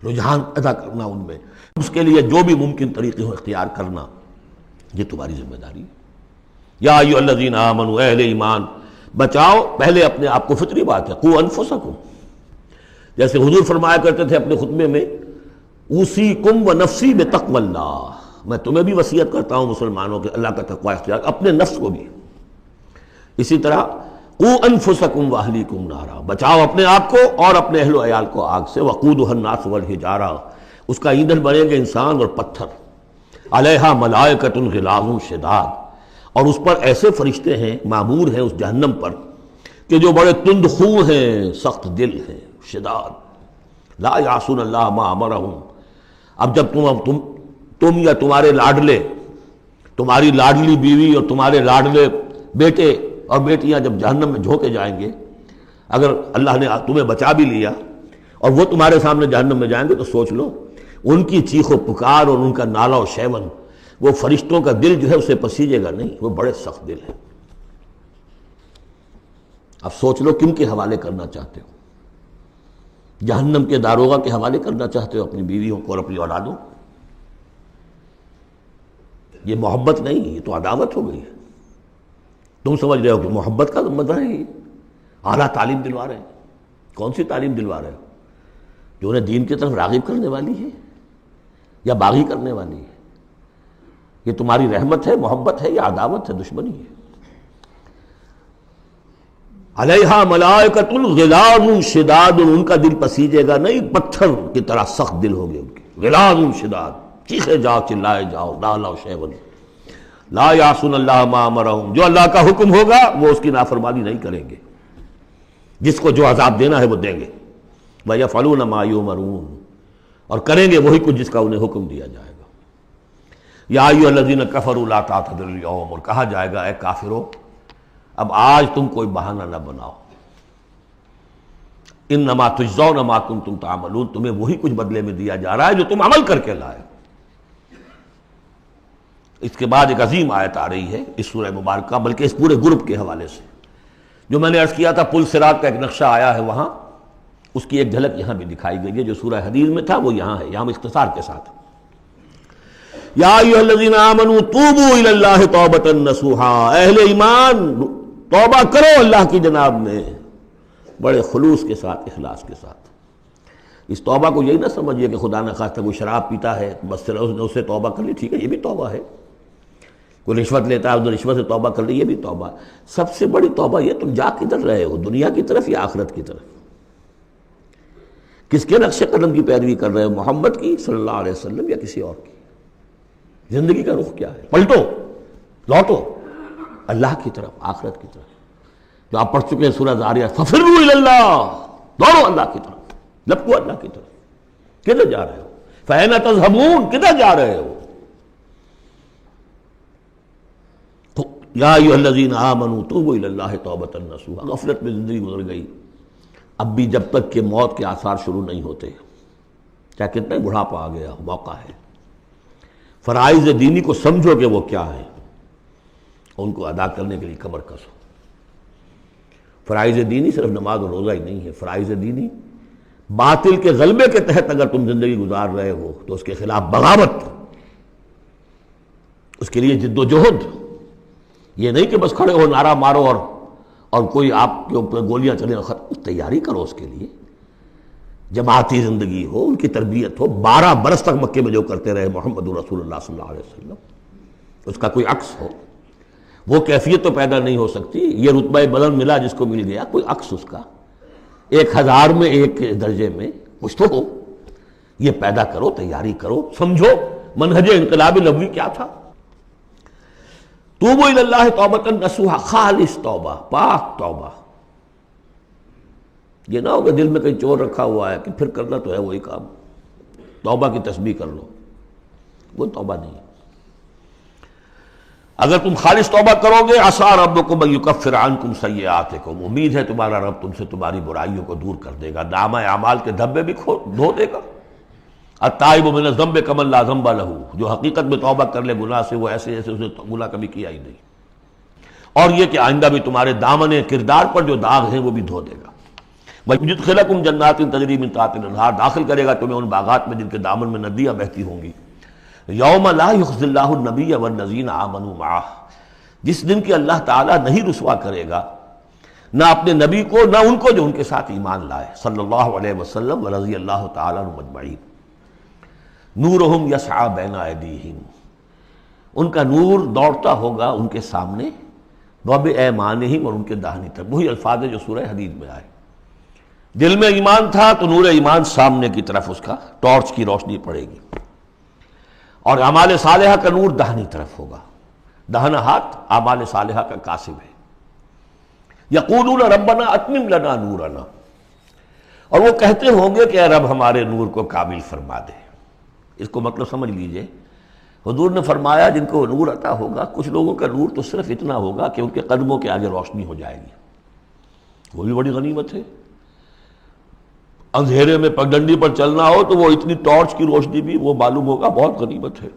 رجحان ادا کرنا ان میں، اس کے لیے جو بھی ممکن طریقے ہو اختیار کرنا، یہ تمہاری ذمہ داری ہے۔ یا ایھا الذین آمنوا، اہل ایمان بچاؤ پہلے اپنے آپ کو، فطری بات ہے، قوا انفسکم، جیسے حضور فرمایا کرتے تھے اپنے خطبے میں، اوصیکم ونفسی بتقوی اللہ، میں تمہیں بھی وصیت کرتا ہوں مسلمانوں کے اللہ کا تقوی اختیار، اپنے نفس کو بھی۔ اسی طرح قوا انفسکم واہلیکم نارا، بچاؤ اپنے آپ کو اور اپنے اہل و عیال کو آگ سے، وقودھا الناس والحجارہ، اس کا ایندھن بنیں گے انسان اور پتھر، علیہا ملائکۃ غلاظ شداد، اور اس پر ایسے فرشتے ہیں معمور ہیں اس جہنم پر کہ جو بڑے تند خو ہیں، سخت دل ہیں، شداد، لا یعصون اللہ ما امرہم۔ اب جب تم یا تمہارے لاڈلے، تمہاری لاڈلی بیوی اور تمہارے لاڈلے بیٹے اور بیٹیاں جب جہنم میں جھونکے جائیں گے، اگر اللہ نے تمہیں بچا بھی لیا اور وہ تمہارے سامنے جہنم میں جائیں گے تو سوچ لو ان کی چیخ و پکار اور ان کا نالہ و شیون، وہ فرشتوں کا دل جو ہے اسے پسیجے گا نہیں، وہ بڑے سخت دل ہیں۔ اب سوچ لو کن کے حوالے کرنا چاہتے ہو؟ جہنم کے داروغہ کے حوالے کرنا چاہتے ہو اپنی بیویوں کو اور اپنی اولادوں؟ یہ محبت نہیں، یہ تو عداوت ہو گئی ہے۔ تم سمجھ رہے ہو کہ محبت کا مزہ ہے، یہ اعلیٰ تعلیم دلوا رہے ہیں۔ کون سی تعلیم دلوا رہے ہو؟ جو انہیں دین کی طرف راغب کرنے والی ہے یا باغی کرنے والی ہے؟ یہ تمہاری رحمت ہے، محبت ہے یا عداوت ہے، دشمنی ہے؟ علیہا ملائکۃ غلاظ شداد، ان کا دل پسیجے گا نہیں، پتھر کی طرح سخت دل ہوگے ان کے، غلاظ شداد، چیخے جاؤ، چلائے جاؤ، نالہ و شیون، لا یعصون اللہ ما امرہم، جو اللہ کا حکم ہوگا وہ اس کی نافرمانی نہیں کریں گے، جس کو جو عذاب دینا ہے وہ دیں گے، وَيَفْعَلُونَ مَا يُؤْمَرُونَ، اور کریں گے وہی کچھ جس کا انہیں حکم دیا جائے گا۔ یا ایھا الذین کفروا لا تعتذروا اليوم، اور کہا جائے گا اے کافرو اب آج تم کوئی بہانہ نہ بناؤ، انما تجزون ما کنتم تعملون، تمہیں وہی کچھ بدلے میں دیا جا رہا ہے جو تم عمل کر کے لائے۔ اس کے بعد ایک عظیم آیت آ رہی ہے اس سورہ مبارکہ، بلکہ اس پورے گروپ کے حوالے سے، جو میں نے عرض کیا تھا پل صراط کا ایک نقشہ آیا ہے وہاں، اس کی ایک جھلک یہاں بھی دکھائی گئی ہے، جو سورہ حدید میں تھا وہ یہاں ہے، یہاں اختصار کے ساتھ۔ یا ایھا الذین آمنوا توبوا الی اللہ توبۃ نصوحا، اہل ایمان توبہ کرو اللہ کی جناب میں بڑے خلوص کے ساتھ، اخلاص کے ساتھ۔ اس توبہ کو یہی نہ سمجھیے کہ خدا نخواستہ کوئی شراب پیتا ہے بس اسے توبہ کر لی، ٹھیک ہے یہ بھی توبہ ہے، کوئی رشوت لیتا ہے ادھر رشوت سے توبہ کر لی، یہ بھی توبہ۔ سب سے بڑی توبہ یہ تم جا کدھر رہے ہو، دنیا کی طرف یا آخرت کی طرف؟ کس کے نقش قدم کی پیروی کر رہے ہو، محمد کی صلی اللہ علیہ وسلم یا کسی اور کی؟ زندگی کا رخ کیا ہے؟ پلٹو، لوٹو اللہ کی طرف، آخرت کی طرف۔ جو آپ پڑھ چکے ہیں سورہ ذاریات، ففروا الی اللہ، دوڑو اللہ کی طرف، لپکو اللہ کی طرف۔ کدھر جا رہے ہو؟ فأین تذهبون، کدھر جا رہے ہو؟ تو یا ایھا الذین آمنوا توبوا الی اللہ توبۃ نصوحا۔ غفلت میں زندگی گزر گئی، اب بھی جب تک کہ موت کے آثار شروع نہیں ہوتے، چاہے کتنا بڑھاپا آ گیا، موقع ہے۔ فرائض دینی کو سمجھو کہ وہ کیا ہے، ان کو ادا کرنے کے لیے کمر کسو۔ فرائض دینی صرف نماز و روزہ ہی نہیں ہے، فرائض دینی باطل کے غلبے کے تحت اگر تم زندگی گزار رہے ہو تو اس کے خلاف بغاوت، اس کے لیے جد و جہد۔ یہ نہیں کہ بس کھڑے ہو نعرہ مارو اور کوئی آپ کے اوپر گولیاں چلیں، تیاری کرو اس کے لیے، جماعتی زندگی ہو، ان کی تربیت ہو۔ 12 برس تک مکے میں جو کرتے رہے محمد رسول اللہ صلی اللہ علیہ وسلم، اس کا کوئی عکس ہو۔ وہ کیفیت تو پیدا نہیں ہو سکتی، یہ رتبہ بلند ملا جس کو مل گیا، کوئی عکس اس کا 1000 میں ایک درجے میں کچھ تو ہو۔ یہ پیدا کرو، تیاری کرو، سمجھو منہج انقلاب نبوی کیا تھا۔ توبوا الی اللہ توبۃ نصوحا، خالص توبہ، پاک توبہ۔ یہ نہ ہو کہ دل میں کہیں چور رکھا ہوا ہے کہ پھر کرنا تو ہے وہی کام، توبہ کی تسبیح کر لو، وہ توبہ نہیں۔ اگر تم خالص توبہ کرو گے، عسیٰ ربکم ان یکفر عنکم سیئاتکم، امید ہے تمہارا رب تم سے تمہاری برائیوں کو دور کر دے گا، نامہ اعمال کے دھبے بھی دھو دے گا۔ التائب من الذنب کمن لا ذنب لہ، جو حقیقت میں توبہ کر لے گناہ سے، وہ ایسے جیسے اسے گناہ کبھی کیا ہی نہیں۔ اور یہ کہ آئندہ بھی تمہارے دامن کردار پر جو داغ ہیں وہ بھی دھو دے گا۔ وَيُدْخِلَكُمْ جَنَّاتٍ تَجْرِی مِن تَحْتِهَا الْأَنْہَارُ، داخل کرے گا تمہیں ان باغات میں جن کے دامن میں ندیاں بہتی ہوں گی۔ یوم لا یخزی اللہ النبی والذین آمنوا معہ، جس دن کہ اللہ تعالیٰ نہیں رسوا کرے گا نہ اپنے نبی کو نہ ان کو جو ان کے ساتھ ایمان لائے، صلی اللہ علیہ وسلم ورضی اللہ تعالیٰ عنہم اجمعین۔ نورہم یسعی بین ایدیہم، ان کا نور دوڑتا ہوگا ان کے سامنے، وبایمانہم، اور ان کے داہنی طرف۔ وہی الفاظ جو سورہ حدید میں آئے۔ دل میں ایمان تھا تو نور ایمان سامنے کی طرف اس کا ٹارچ کی روشنی پڑے گی، اور اعمال صالحہ کا نور داہنی طرف ہوگا۔ داہنا ہاتھ اعمال صالحہ کا کاسب ہے۔ یقولون ربنا اتمم لنا نورنا، اور وہ کہتے ہوں گے کہ اے رب ہمارے نور کو کامل فرما دے۔ اس کو مطلب سمجھ لیجئے، حضور نے فرمایا جن کو نور عطا ہوگا، کچھ لوگوں کا نور تو صرف اتنا ہوگا کہ ان کے قدموں کے آگے روشنی ہو جائے گی، وہ بھی بڑی غنیمت ہے۔ اندھیرے میں پگڈنڈی پر چلنا ہو تو وہ اتنی ٹارچ کی روشنی بھی وہ معلوم ہوگا بہت غنیمت ہے۔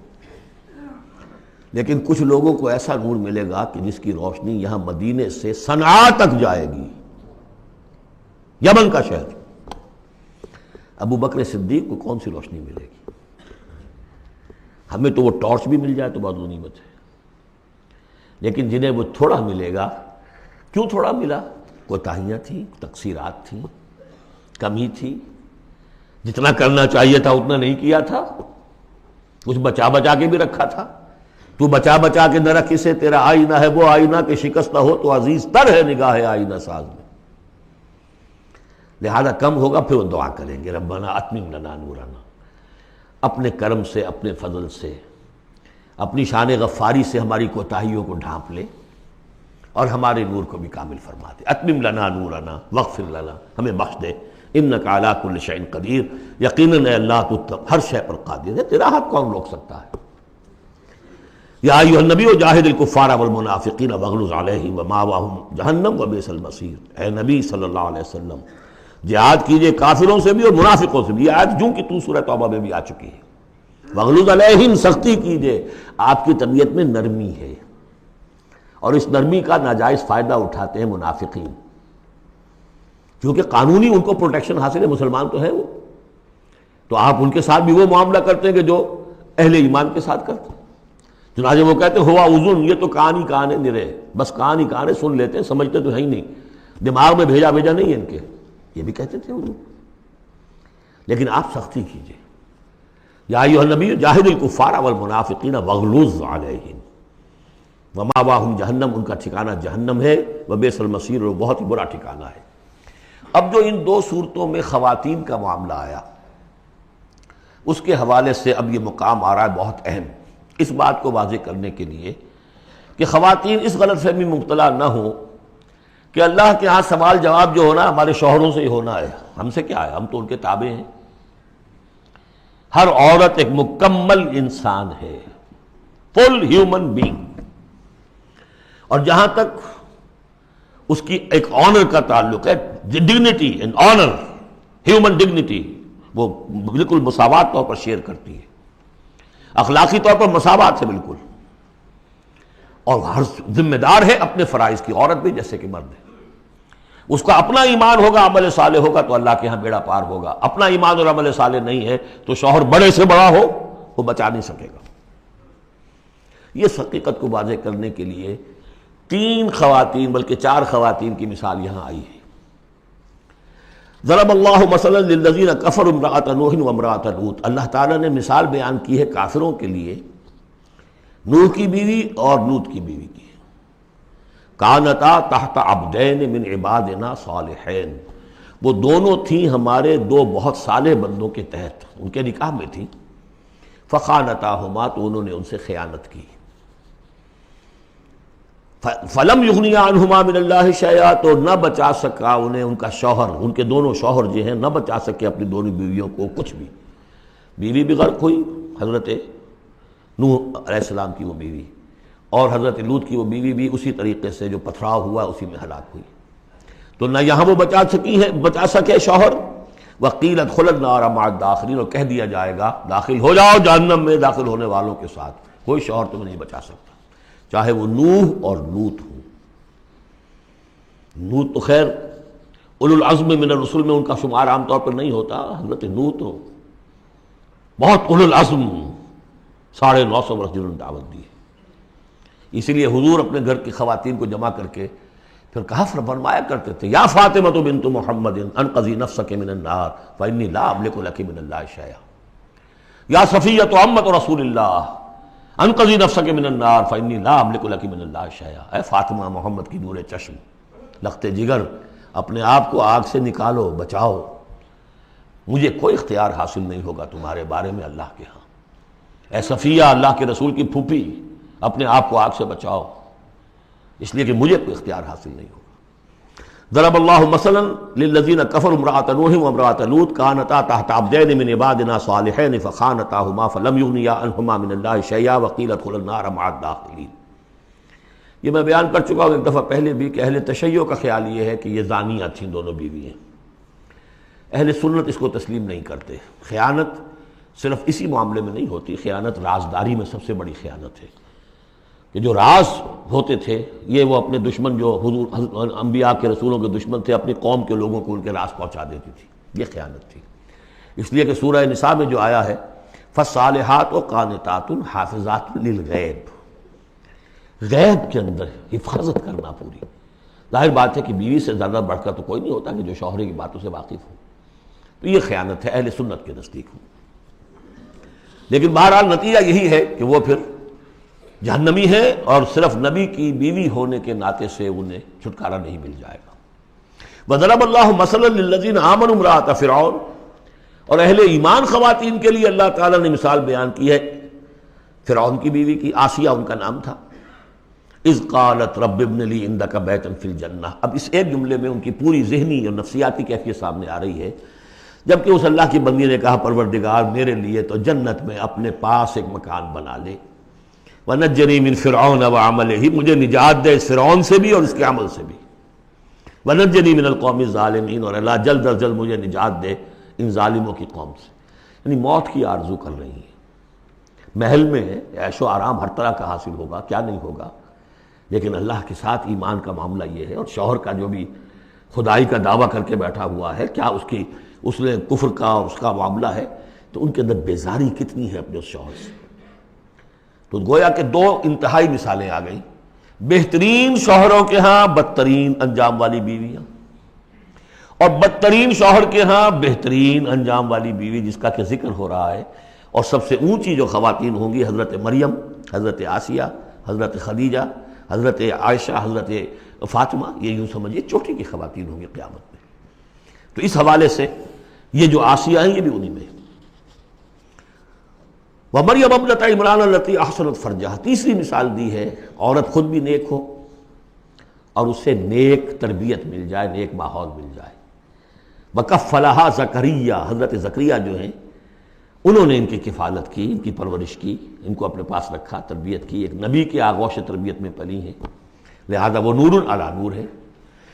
لیکن کچھ لوگوں کو ایسا نور ملے گا کہ جس کی روشنی یہاں مدینے سے صنعاء تک جائے گی، یمن کا شہر۔ ابو بکر صدیق کو کون سی روشنی ملے گی؟ ہمیں تو وہ ٹارچ بھی مل جائے تو بہت غنیمت ہے، لیکن جنہیں وہ تھوڑا ملے گا، کیوں تھوڑا ملا؟ کوتاہیاں تھیں، تقصیرات تھیں، کمی تھی، جتنا کرنا چاہیے تھا اتنا نہیں کیا تھا، کچھ بچا بچا کے بھی رکھا تھا۔ تو بچا بچا کے نہ رکھ اسے، تیرا آئینہ ہے وہ آئینہ کہ شکستہ ہو تو عزیز تر ہے نگاہ آئینہ ساز میں۔ لہذا کم ہوگا، پھر وہ دعا کریں گے ربنا اتمم لنا نورنا، اپنے کرم سے، اپنے فضل سے، اپنی شان غفاری سے ہماری کوتاہیوں کو ڈھانپ لے اور ہمارے نور کو بھی کامل فرما دے۔ اتمم لنا نورنا واغفر لنا، ہمیں بخش دے، انک علی کل شیء قدیر، یقیناً اے اللہ تو ہر شے پر قادر ہے، تیرا ہاتھ کون روک سکتا ہے۔ یا ایھا النبی جاہد الکفار والمنافقین واغلظ علیہم ومأواہم جہنم وبئس المصیر۔ اے نبی صلی اللہ علیہ وسلم، جہاد کیجئے کافروں سے بھی اور منافقوں سے بھی۔ یہ آیت جوں کہ تو سورہ توبہ میں بھی آ چکی ہے۔ واغلظ علیہم، سختی کیجئے۔ آپ کی طبیعت میں نرمی ہے، اور اس نرمی کا ناجائز فائدہ اٹھاتے ہیں منافقین، کیونکہ قانونی ان کو پروٹیکشن حاصل ہے، مسلمان تو ہے وہ، تو آپ ان کے ساتھ بھی وہ معاملہ کرتے ہیں کہ جو اہل ایمان کے ساتھ کرتے ہیں۔ چنانچہ وہ کہتے ہیں ہوا اذن، یہ تو کان ہی کان ہے نرے، بس کان ہی کان ہے، سن لیتے ہیں، سمجھتے تو ہے ہی نہیں، دماغ میں بھیجا نہیں ہے ان کے، یہ بھی کہتے تھے حضور۔ لیکن آپ سختی کیجئے، یا ایھا النبی جاہد الکفار والمنافقین واغلظ علیہم، ومأواہم جہنم، ان کا ٹھکانہ جہنم ہے، وبئس المصیر، اور بہت ہی برا ٹھکانہ ہے۔ اب جو ان دو صورتوں میں خواتین کا معاملہ آیا، اس کے حوالے سے اب یہ مقام آ رہا ہے بہت اہم، اس بات کو واضح کرنے کے لیے کہ خواتین اس غلط فہمی میں مبتلا نہ ہوں کہ اللہ کے ہاں سوال جواب جو ہونا ہمارے شوہروں سے ہی ہونا ہے، ہم سے کیا ہے، ہم تو ان کے تابع ہیں۔ ہر عورت ایک مکمل انسان ہے، فل ہیومن بینگ، اور جہاں تک اس کی ایک آنر کا تعلق ہے، dignity and honour, human dignity, وہ بالکل مساوات طور پر شیئر کرتی ہے، اخلاقی طور پر مساوات ہے بالکل، اور ہر ذمہ دار ہے اپنے فرائض کی، عورت بھی جیسے کہ مرد ہے۔ اس کا اپنا ایمان ہوگا، عمل صالح ہوگا تو اللہ کے ہاں بیڑا پار ہوگا، اپنا ایمان اور عمل صالح نہیں ہے تو شوہر بڑے سے بڑا ہو وہ بچا نہیں سکے گا۔ یہ حقیقت کو واضح کرنے کے لیے 3 خواتین بلکہ 4 خواتین کی مثال یہاں آئی ہے۔ ضرب اللہ مثلا للذین کفروا امرأۃ نوح وامرأۃ لوط، اللہ تعالیٰ نے مثال بیان کی ہے کافروں کے لیے نوح کی بیوی اور لوط کی بیوی کی۔ کانتا تحت عبدین من عبادنا صالحین، وہ دونوں تھیں ہمارے 2 بہت صالح بندوں کے تحت، ان کے نکاح میں تھیں، فخانتاہما، تو انہوں نے ان سے خیانت کی، فلم یغنیا عنہما من اللہ شیئا، تو نہ بچا سکا انہیں ان کا شوہر، ان کے دونوں شوہر جو ہیں نہ بچا سکے اپنی دونوں بیویوں کو کچھ بھی۔ بیوی بھی غرق ہوئی، حضرت نوح علیہ السلام کی وہ بیوی، اور حضرت لوط کی وہ بیوی بھی اسی طریقے سے جو پتھراؤ ہوا اسی میں ہلاک ہوئی۔ تو نہ یہاں وہ بچا سکے شوہر، وقیل ادخلوا النار مع الداخلین، اور کہہ دیا جائے گا داخل ہو جاؤ جہنم میں داخل ہونے والوں کے ساتھ، کوئی شوہر تمہیں نہیں بچا سکتا، چاہے وہ نوح اور لوط ہوں۔ لوط تو خیر اولو العزم من الرسل میں ان کا شمار عام طور پر نہیں ہوتا، حضرت لوط تو بہت اولو العزم، 950 برس جنہوں نے دعوت دی ہے۔ اسی لیے حضور اپنے گھر کی خواتین کو جمع کر کے پھر کہا فرمایا کرتے تھے، یا فاطمہ بنت محمد انقذی نفسک من النار فانی لا املک لک من اللہ شیئا، یا صفیہ عمۃ رسول اللہ انقذی نفسک من النار فانی لا املک لک من اللہ شیئا، اے فاطمہ محمد کی نور چشم، لخت جگر، اپنے آپ کو آگ سے نکالو، بچاؤ، مجھے کوئی اختیار حاصل نہیں ہوگا تمہارے بارے میں اللہ کے ہاں، اے صفیہ اللہ کے رسول کی پھوپھی، اپنے آپ کو آگ سے بچاؤ، اس لیے کہ مجھے کوئی اختیار حاصل نہیں ہوگا۔ ضرب اللہ مثلا للذین کفروا امرأۃ نوح وامرأۃ لوط کانتا تحت عبدین من عبادنا صالحین فخانتاہما فلم یغنیا عنہما من اللہ شیئا وقیل ادخلوا النار مع الداخلین۔ یہ میں بیان کر چکا ہوں ایک دفعہ پہلے بھی کہ اہل تشیع کا خیال یہ ہے کہ یہ زانیہ تھیں دونوں بیوییں، اہل سنت اس کو تسلیم نہیں کرتے۔ خیانت صرف اسی معاملے میں نہیں ہوتی، خیانت رازداری میں سب سے بڑی خیانت ہے، کہ جو راز ہوتے تھے یہ وہ اپنے دشمن، جو حضور انبیاء کے رسولوں کے دشمن تھے، اپنی قوم کے لوگوں کو ان کے راز پہنچا دیتی تھی، یہ خیانت تھی۔ اس لیے کہ سورہ نساء میں جو آیا ہے فالصالحات قانتات حافظات للغیب، غیب کے اندر حفاظت کرنا پوری، ظاہر بات ہے کہ بیوی سے زیادہ بڑھ کر تو کوئی نہیں ہوتا کہ جو شوہر کی باتوں سے واقف ہو، تو یہ خیانت ہے اہل سنت کے نزدیک ہو۔ لیکن بہرحال نتیجہ یہی ہے کہ وہ پھر جہنمی ہے، اور صرف نبی کی بیوی ہونے کے ناطے سے انہیں چھٹکارا نہیں مل جائے گا۔ وضرب اللہ مثلا للذین آمنوا امرأۃ فرعون، اور اہل ایمان خواتین کے لیے اللہ تعالیٰ نے مثال بیان کی ہے فرعون کی بیوی کی، آسیہ ان کا نام تھا۔ اذ قالت رب ابن لی عندک بیتا فی الجنہ، اب اس ایک جملے میں ان کی پوری ذہنی اور نفسیاتی کیفیت سامنے آ رہی ہے، جبکہ اس اللہ کی بندی نے کہا پروردگار میرے لیے تو جنت میں اپنے پاس ایک مکان بنا لے، وَنَجَّنِي مِن فِرْعَوْنَ وَعَمَلِهِ، مجھے نجات دے اس فرعون سے بھی اور اس کے عمل سے بھی، وَنَجَّنِي مِنَ الْقَوْمِ الظَّالِمِينَ، اور اللہ جلد از جلد مجھے نجات دے ان ظالموں کی قوم سے۔ یعنی موت کی آرزو کر رہی ہیں، محل میں عیش و آرام ہر طرح کا حاصل ہوگا، کیا نہیں ہوگا، لیکن اللہ کے ساتھ ایمان کا معاملہ یہ ہے، اور شوہر کا جو بھی خدائی کا دعویٰ کر کے بیٹھا ہوا ہے، کیا اس نے کفر کا اس کا معاملہ ہے، تو ان کے اندر بیزاری کتنی ہے اپنے اس شوہر سے۔ تو گویا کہ 2 انتہائی مثالیں آ گئیں، بہترین شوہروں کے ہاں بدترین انجام والی بیویاں، اور بدترین شوہر کے ہاں بہترین انجام والی بیوی جس کا کہ ذکر ہو رہا ہے۔ اور سب سے اونچی جو خواتین ہوں گی حضرت مریم، حضرت آسیہ، حضرت خدیجہ، حضرت عائشہ، حضرت فاطمہ، یہ یوں سمجھیے چوٹی کی خواتین ہوں گی قیامت میں۔ تو اس حوالے سے یہ جو آسیہ ہیں یہ بھی انہی میں۔ وَمَرْيَمَ ابْنَتَ عِمْرَانَ الَّتِي أَحْصَنَتْ فَرْجَهَا، تیسری مثال دی ہے، عورت خود بھی نیک ہو اور اسے نیک تربیت مل جائے، نیک ماحول مل جائے۔ وَكَفَّلَهَا زَكَرِيَّا، حضرت زکریا جو ہیں انہوں نے ان کی کفالت کی، ان کی پرورش کی، ان کو اپنے پاس رکھا، تربیت کی، ایک نبی کے آغوش تربیت میں پلی ہیں، لہذا وہ نور علی نور ہے۔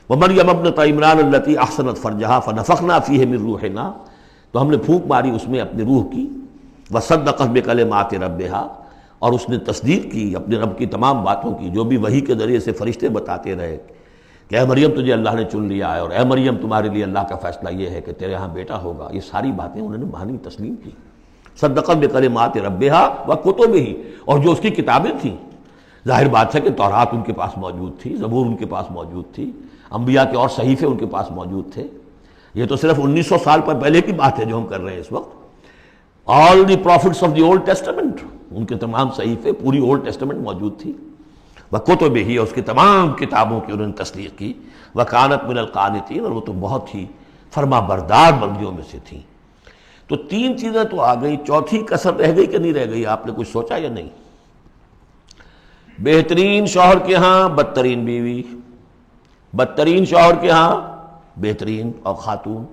وَمَرْيَمَ ابْنَتَ عِمْرَانَ الَّتِي أَحْصَنَتْ فَرْجَهَا فَنَفَخْنَا فِيهِ مِن رُوحِنَا، تو ہم نے پھونک ماری اس میں اپنی روح کی۔ وَصَدَّقَتْ بِكَلِمَاتِ رَبِّهَا، اور اس نے تصدیق کی اپنے رب کی تمام باتوں کی، جو بھی وحی کے ذریعے سے فرشتے بتاتے رہے کہ اے مریم تجھے اللہ نے چن لیا ہے، اور اے مریم تمہارے لیے اللہ کا فیصلہ یہ ہے کہ تیرے ہاں بیٹا ہوگا، یہ ساری باتیں انہوں نے مانی تسلیم کی۔ صدقت بکلمات ربہا وکتبہ، اور جو اس کی کتابیں تھیں، ظاہر بات ہے کہ تورات ان کے پاس موجود تھی، زبور ان کے پاس موجود تھی، انبیاء کے اور صحیفے ان کے پاس موجود تھے۔ یہ تو صرف 1900 سال پر پہلے کی بات ہے جو ہم کر رہے ہیں اس وقت۔ All the prophets of the old testament, ان کے تمام صحیفے، پوری اولڈ ٹیسٹمنٹ موجود تھی۔ وکتبہ، اور اس کی تمام کتابوں کی انہوں نے تصدیق کی۔ وکانت من القانتین، اور وہ تو بہت ہی فرما بردار بندیوں میں سے تھیں۔ تو تین چیزیں تو آ گئی، چوتھی کسر رہ گئی کہ نہیں رہ گئی؟ آپ نے کچھ سوچا یا نہیں؟ بہترین شوہر کے ہاں بدترین بیوی، بدترین شوہر کے ہاں بہترین اور خاتون،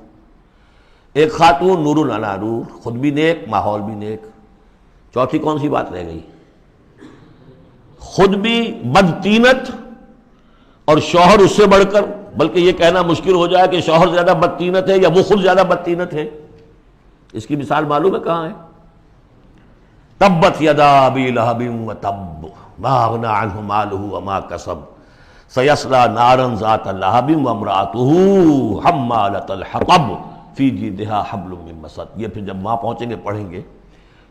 ایک خاتون نور علی نور، خود بھی نیک، ماحول بھی نیک۔ چوتھی کون سی بات رہ گئی؟ خود بھی بدتینت اور شوہر اس سے بڑھ کر، بلکہ یہ کہنا مشکل ہو جائے کہ شوہر زیادہ بدتینت ہے یا وہ خود زیادہ بدتینت ہے۔ اس کی مثال معلوم ہے کہاں ہے؟ تبت یدا ابی لہب وتب ما اغنی عنہ مالہ وما کسب سیصلی نارا ذات لہب وامرأتہ حمالۃ الحطب فی جیدہا حبل من مسد۔ یہ پھر جب وہاں پہنچیں گے پڑھیں گے،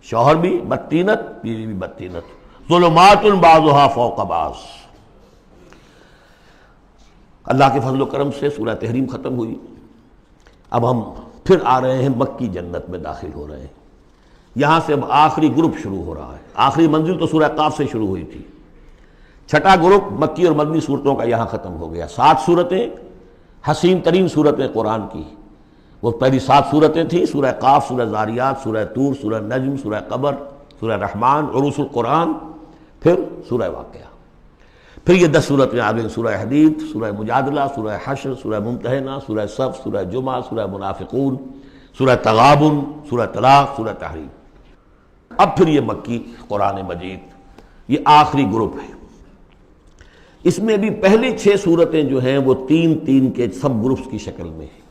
شوہر بھی بدتینت، بیوی بھی بدتینت، ظلمات بعضها فوق بعض۔ اللہ کے فضل و کرم سے سورہ تحریم ختم ہوئی، اب ہم پھر آ رہے ہیں مکی جنت میں داخل ہو رہے ہیں۔ یہاں سے اب آخری گروپ شروع ہو رہا ہے، آخری منزل تو سورہ قاف سے شروع ہوئی تھی، چھٹا گروپ مکی اور مدنی صورتوں کا یہاں ختم ہو گیا۔ 7 صورتیں، حسین ترین صورتیں قرآن کی، وہ پہلی 7 صورتیں تھیں، سورہ قاف، سورہ ذاریات، سورہ طور، سورہ نجم، سورہ قمر، سورہ رحمان، عروس القرآن، پھر سورہ واقعہ، پھر یہ 10 صورتیں آ گئیں، سورہ حدید، سورہ مجادلہ، سورہ حشر، سورہ ممتحنہ، سورہ صف، سورہ جمعہ، سورہ منافقون، سورہ تغابن، سورہ طلاق، سورہ تحریم۔ اب پھر یہ مکی قرآن مجید، یہ آخری گروپ ہے۔ اس میں بھی پہلی 6 صورتیں جو ہیں وہ 3 کے سب گروپس کی شکل میں ہیں۔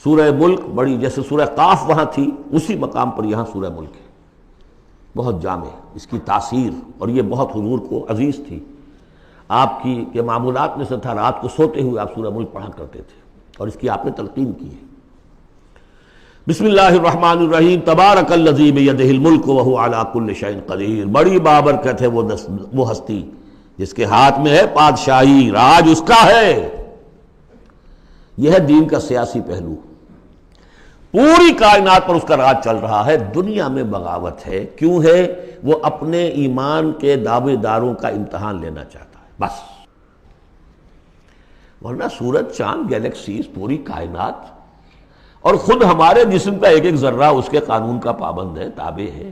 سورہ ملک بڑی، جیسے سورہ قاف وہاں تھی اسی مقام پر یہاں سورہ ملک ہے، بہت جامع، اس کی تاثیر، اور یہ بہت حضور کو عزیز تھی۔ آپ کی کے معمولات میں سے تھا، رات کو سوتے ہوئے آپ سورہ ملک پڑھا کرتے تھے، اور اس کی آپ نے تلقین کی ہے۔ بسم اللہ الرحمن الرحیم، تبارک الذی بیدہ الملک وہو علی کل شیء قدیر، بڑی بابرکت ہے وہ ہستی جس کے ہاتھ میں ہے بادشاہی، راج اس کا ہے۔ یہ ہے دین کا سیاسی پہلو، پوری کائنات پر اس کا راج چل رہا ہے۔ دنیا میں بغاوت ہے، کیوں ہے؟ وہ اپنے ایمان کے دعوے داروں کا امتحان لینا چاہتا ہے بس، ورنہ سورج، چاند، گیلیکسیز، پوری کائنات اور خود ہمارے جسم کا ایک ذرہ اس کے قانون کا پابند ہے، تابع ہے۔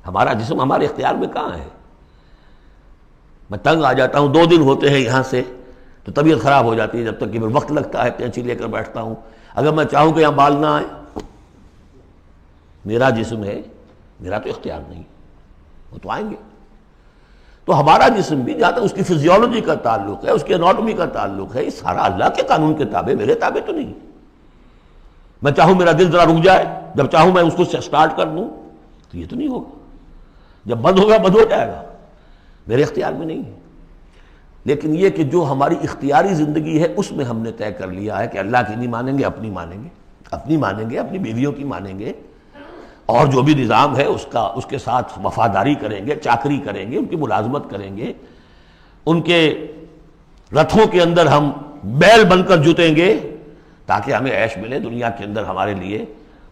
ہمارا جسم ہمارے اختیار میں کہاں ہے؟ میں تنگ آ جاتا ہوں، 2 دن ہوتے ہیں یہاں سے تو طبیعت خراب ہو جاتی ہے، جب تک کہ پھر وقت لگتا ہے، کینچی لے کر بیٹھتا ہوں۔ اگر میں چاہوں کہ یہاں بال نہ آئے، میرا جسم ہے، میرا تو اختیار نہیں، وہ تو آئیں گے۔ تو ہمارا جسم بھی جہاں تک اس کی فزیولوجی کا تعلق ہے، اس کی اناٹومی کا تعلق ہے، یہ سارا اللہ کے قانون کے تابع، میرے تابع تو نہیں۔ میں چاہوں میرا دل ذرا رک جائے، جب چاہوں میں اس کو سٹارٹ کر دوں تو یہ تو نہیں ہوگا، جب بند ہوگا بند ہو جائے گا، میرے اختیار میں نہیں ہے۔ لیکن یہ کہ جو ہماری اختیاری زندگی ہے اس میں ہم نے طے کر لیا ہے کہ اللہ کی نہیں مانیں گے، اپنی مانیں گے، اپنی مانیں گے، اپنی بیویوں کی مانیں گے، اور جو بھی نظام ہے اس کے ساتھ وفاداری کریں گے، چاکری کریں گے، ان کی ملازمت کریں گے، ان کے رتھوں کے اندر ہم بیل بن کر جتیں گے تاکہ ہمیں عیش ملے، دنیا کے اندر ہمارے لیے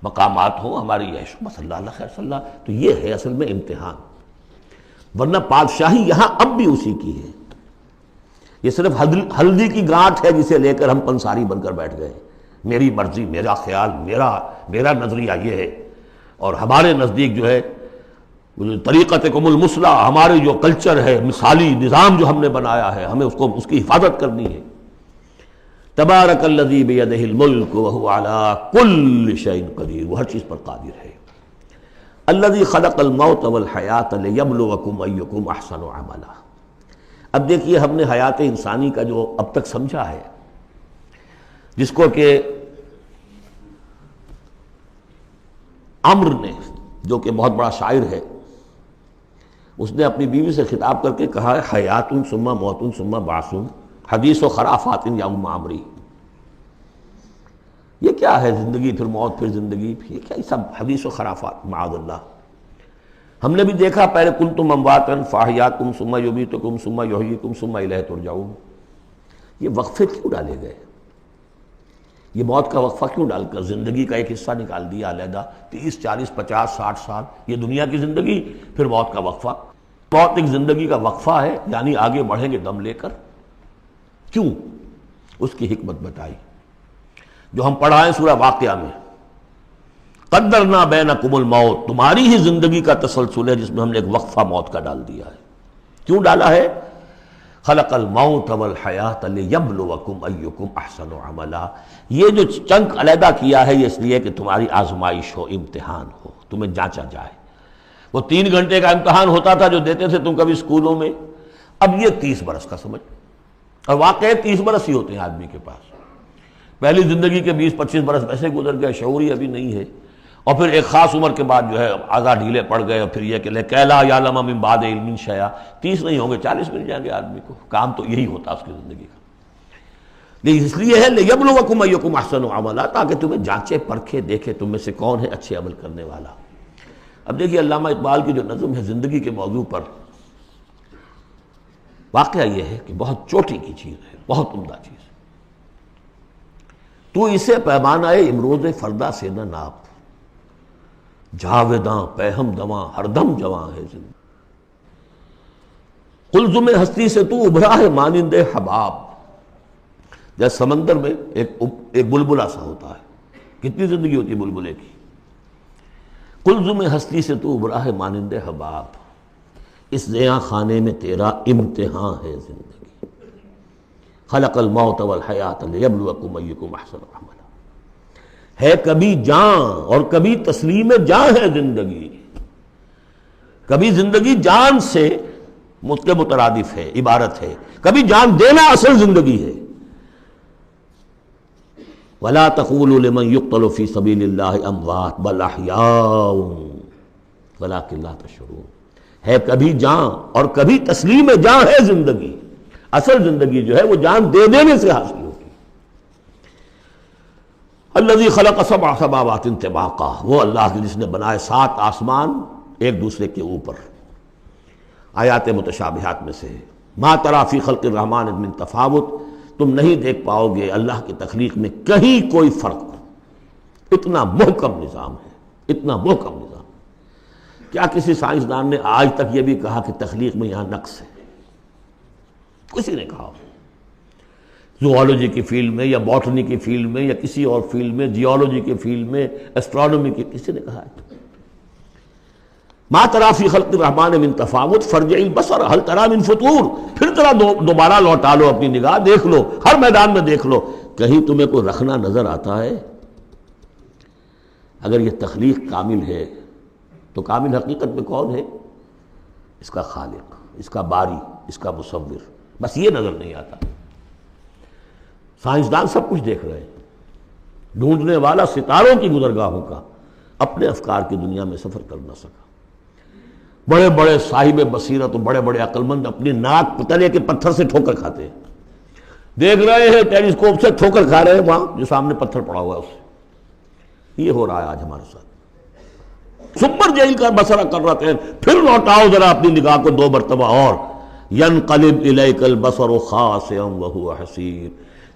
مقامات ہوں، ہماری عیش، بس اللہ خیر صلی اللہ۔ تو یہ ہے اصل میں امتحان۔ ورنہ بادشاہی یہاں اب بھی اسی کی ہے. یہ صرف ہلدی کی گانٹھ ہے جسے لے کر ہم پنساری بن کر بیٹھ گئے. میری مرضی، میرا خیال، میرا نظریہ یہ ہے، اور ہمارے نزدیک جو ہے طریقتکم المثلی، ہمارے جو کلچر ہے، مثالی نظام جو ہم نے بنایا ہے، ہمیں اس کی حفاظت کرنی ہے. تبارک الذی بیدہ الملک وہو علی کل شیء قدیر، وہ ہر چیز پر قادر ہے. الذی خلق الموت والحیات لیبلوکم ایکم احسن عملا. اب دیکھیے ہم نے حیات انسانی کا جو اب تک سمجھا ہے، جس کو کہ عمرو نے، جو کہ بہت بڑا شاعر ہے، اس نے اپنی بیوی سے خطاب کر کے کہا ہے حیات ثم موت ثم بعث حدیث و خرافات یا ام عمری. یہ کیا ہے زندگی پھر موت پھر زندگی، یہ کیا سب حدیث و خرافات معاذ اللہ. ہم نے بھی دیکھا پہلے کنتم امواتا فاحیاکم ثم یمیتکم ثم یحییکم ثم الیہ ترجعون. یہ وقفے کیوں ڈالے گئے؟ یہ موت کا وقفہ کیوں ڈال کر زندگی کا ایک حصہ نکال دیا علیحدہ؟ 30 40 50 60 سال یہ دنیا کی زندگی، پھر موت کا وقفہ. موت ایک زندگی کا وقفہ ہے، یعنی آگے بڑھیں گے دم لے کر. کیوں؟ اس کی حکمت بتائی جو ہم پڑھائیں سورہ واقعہ میں. قدرنا بینکم الموت، تمہاری ہی زندگی کا تسلسل ہے جس میں ہم نے ایک وقفہ موت کا ڈال دیا ہے. کیوں ڈالا ہے؟ خلق الموت والحیات لیبلوکم ایکم احسن عملا. یہ جو چنک علیحدہ کیا ہے یہ اس لیے کہ تمہاری آزمائش ہو، امتحان ہو، تمہیں جانچا جائے. وہ 3 گھنٹے کا امتحان ہوتا تھا جو دیتے تھے تم کبھی اسکولوں میں، اب یہ 30 برس کا سمجھ. اور واقعی 30 برس ہی ہوتے ہیں آدمی کے پاس. پہلی زندگی کے 20-25 برس ویسے گزر گئے، شعور ہی ابھی نہیں ہے. اور پھر ایک خاص عمر کے بعد جو ہے اعضاء ڈھیلے پڑ گئے، اور پھر یہ کہ کہ لا یعلم من بعد علم شیئا. 30 نہیں ہوں گے، 40 مل جائیں گے آدمی کو. کام تو یہی ہوتا اس کی زندگی کا. لیکن اس لیے ہے لیبلوکم ایکم احسن عملا، تاکہ تمہیں جانچے پرکھے دیکھے تم میں سے کون ہے اچھے عمل کرنے والا. اب دیکھیے علامہ اقبال کی جو نظم ہے زندگی کے موضوع پر، واقعہ یہ ہے کہ بہت چوٹی کی چیز ہے، بہت عمدہ چیز. تو اسے پیمانہ امروز فردا سے نہ ناپ، جاویداں پہم دواں ہر دم جواں ہے زندگی. قلزم ہستی سے تو ابھرا ہے مانند حباب. جیسے سمندر میں ایک بلبلا سا ہوتا ہے، کتنی زندگی ہوتی ہے بلبلے کی. قلزم ہستی سے تو ابھرا ہے مانند حباب، اس زیاں خانے میں تیرا امتحان ہے زندگی. خلق الموت والحیات لیبلوکم ایکم احسن عملا. ہے کبھی جاں اور کبھی تسلیم جاں ہے زندگی. کبھی زندگی جان سے مترادف ہے، عبارت ہے. کبھی جان دینا اصل زندگی ہے. وَلَا تَقُولُوا لِمَنْ يُقْتَلُ فِي سَبِيلِ اللَّهِ أَمْوَاتٌ بَلْ أَحْيَاءٌ وَلَٰكِن لَا تَشْعُرُونَ. ہے کبھی جان اور کبھی تسلیم جاں ہے زندگی. اصل زندگی جو ہے وہ جان دے دینے سے حاصل ہوتی. الذی خلق 7 سماوات طباقا، وہ اللہ جس نے بنائے 7 آسمان ایک دوسرے کے اوپر. آیات متشابہات میں سے ہے. ما تری فی خلق الرحمن من تفاوت، تم نہیں دیکھ پاؤ گے اللہ کی تخلیق میں کہیں کوئی فرق. اتنا محکم نظام ہے، اتنا محکم نظام. کیا کسی سائنسدان نے آج تک یہ بھی کہا کہ تخلیق میں یہاں نقص ہے؟ کسی نے کہا؟ زوالوجی کی فیلڈ میں یا باٹنی کی فیلڈ میں یا کسی اور فیلڈ میں، جیولوجی کی فیلڈ میں، اسٹرانومی کی، کسی نے کہا ہے؟ ما تری فی خلق الرحمن من تفاوت فارجع البصر هل تری من فطور. پھر ذرا دوبارہ لوٹا لو اپنی نگاہ، دیکھ لو، ہر میدان میں دیکھ لو، کہیں تمہیں کوئی رکھنا نظر آتا ہے؟ اگر یہ تخلیق کامل ہے تو کامل حقیقت میں کون ہے؟ اس کا خالق، اس کا باری، اس کا مصور. بس یہ نظر نہیں آتا. سائنسدان سب کچھ دیکھ رہے ہیں، ڈھونڈنے والا ستاروں کی گزرگاہوں کا اپنے افکار کی دنیا میں سفر کر نہ سکا. بڑے بڑے صاحب بصیرت اور بڑے بڑے عقل مند اپنی ناک تلے کے پتھر سے ٹھوکر کھاتے ہیں. دیکھ رہے ہیں ٹیلیسکوپ سے ٹھوکر کھا رہے ہیں وہاں جو سامنے پتھر پڑا ہوا ہے اس سے. یہ ہو رہا ہے آج ہمارے ساتھ. سپر جیل کا بسرا کر رہے ہیں، پھر لوٹاؤ ذرا اپنی نگاہ کو 2 مرتبہ اور. ینقلب الیک البصر خاسئا وہو حسیر.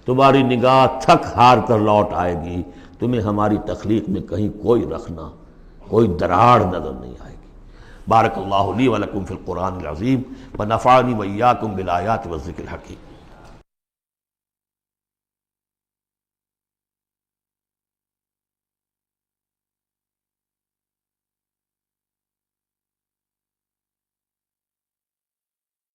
تمہاری نگاہ تھک ہار کر لوٹ آئے گی، تمہیں ہماری تخلیق میں کہیں کوئی رکھنا، کوئی دراڑ نظر نہیں آئے گی. بارک اللہ لی ولکم فی القرآن العظیم ونفعنی وإیاکم بالآیات والذکر الحکیم۔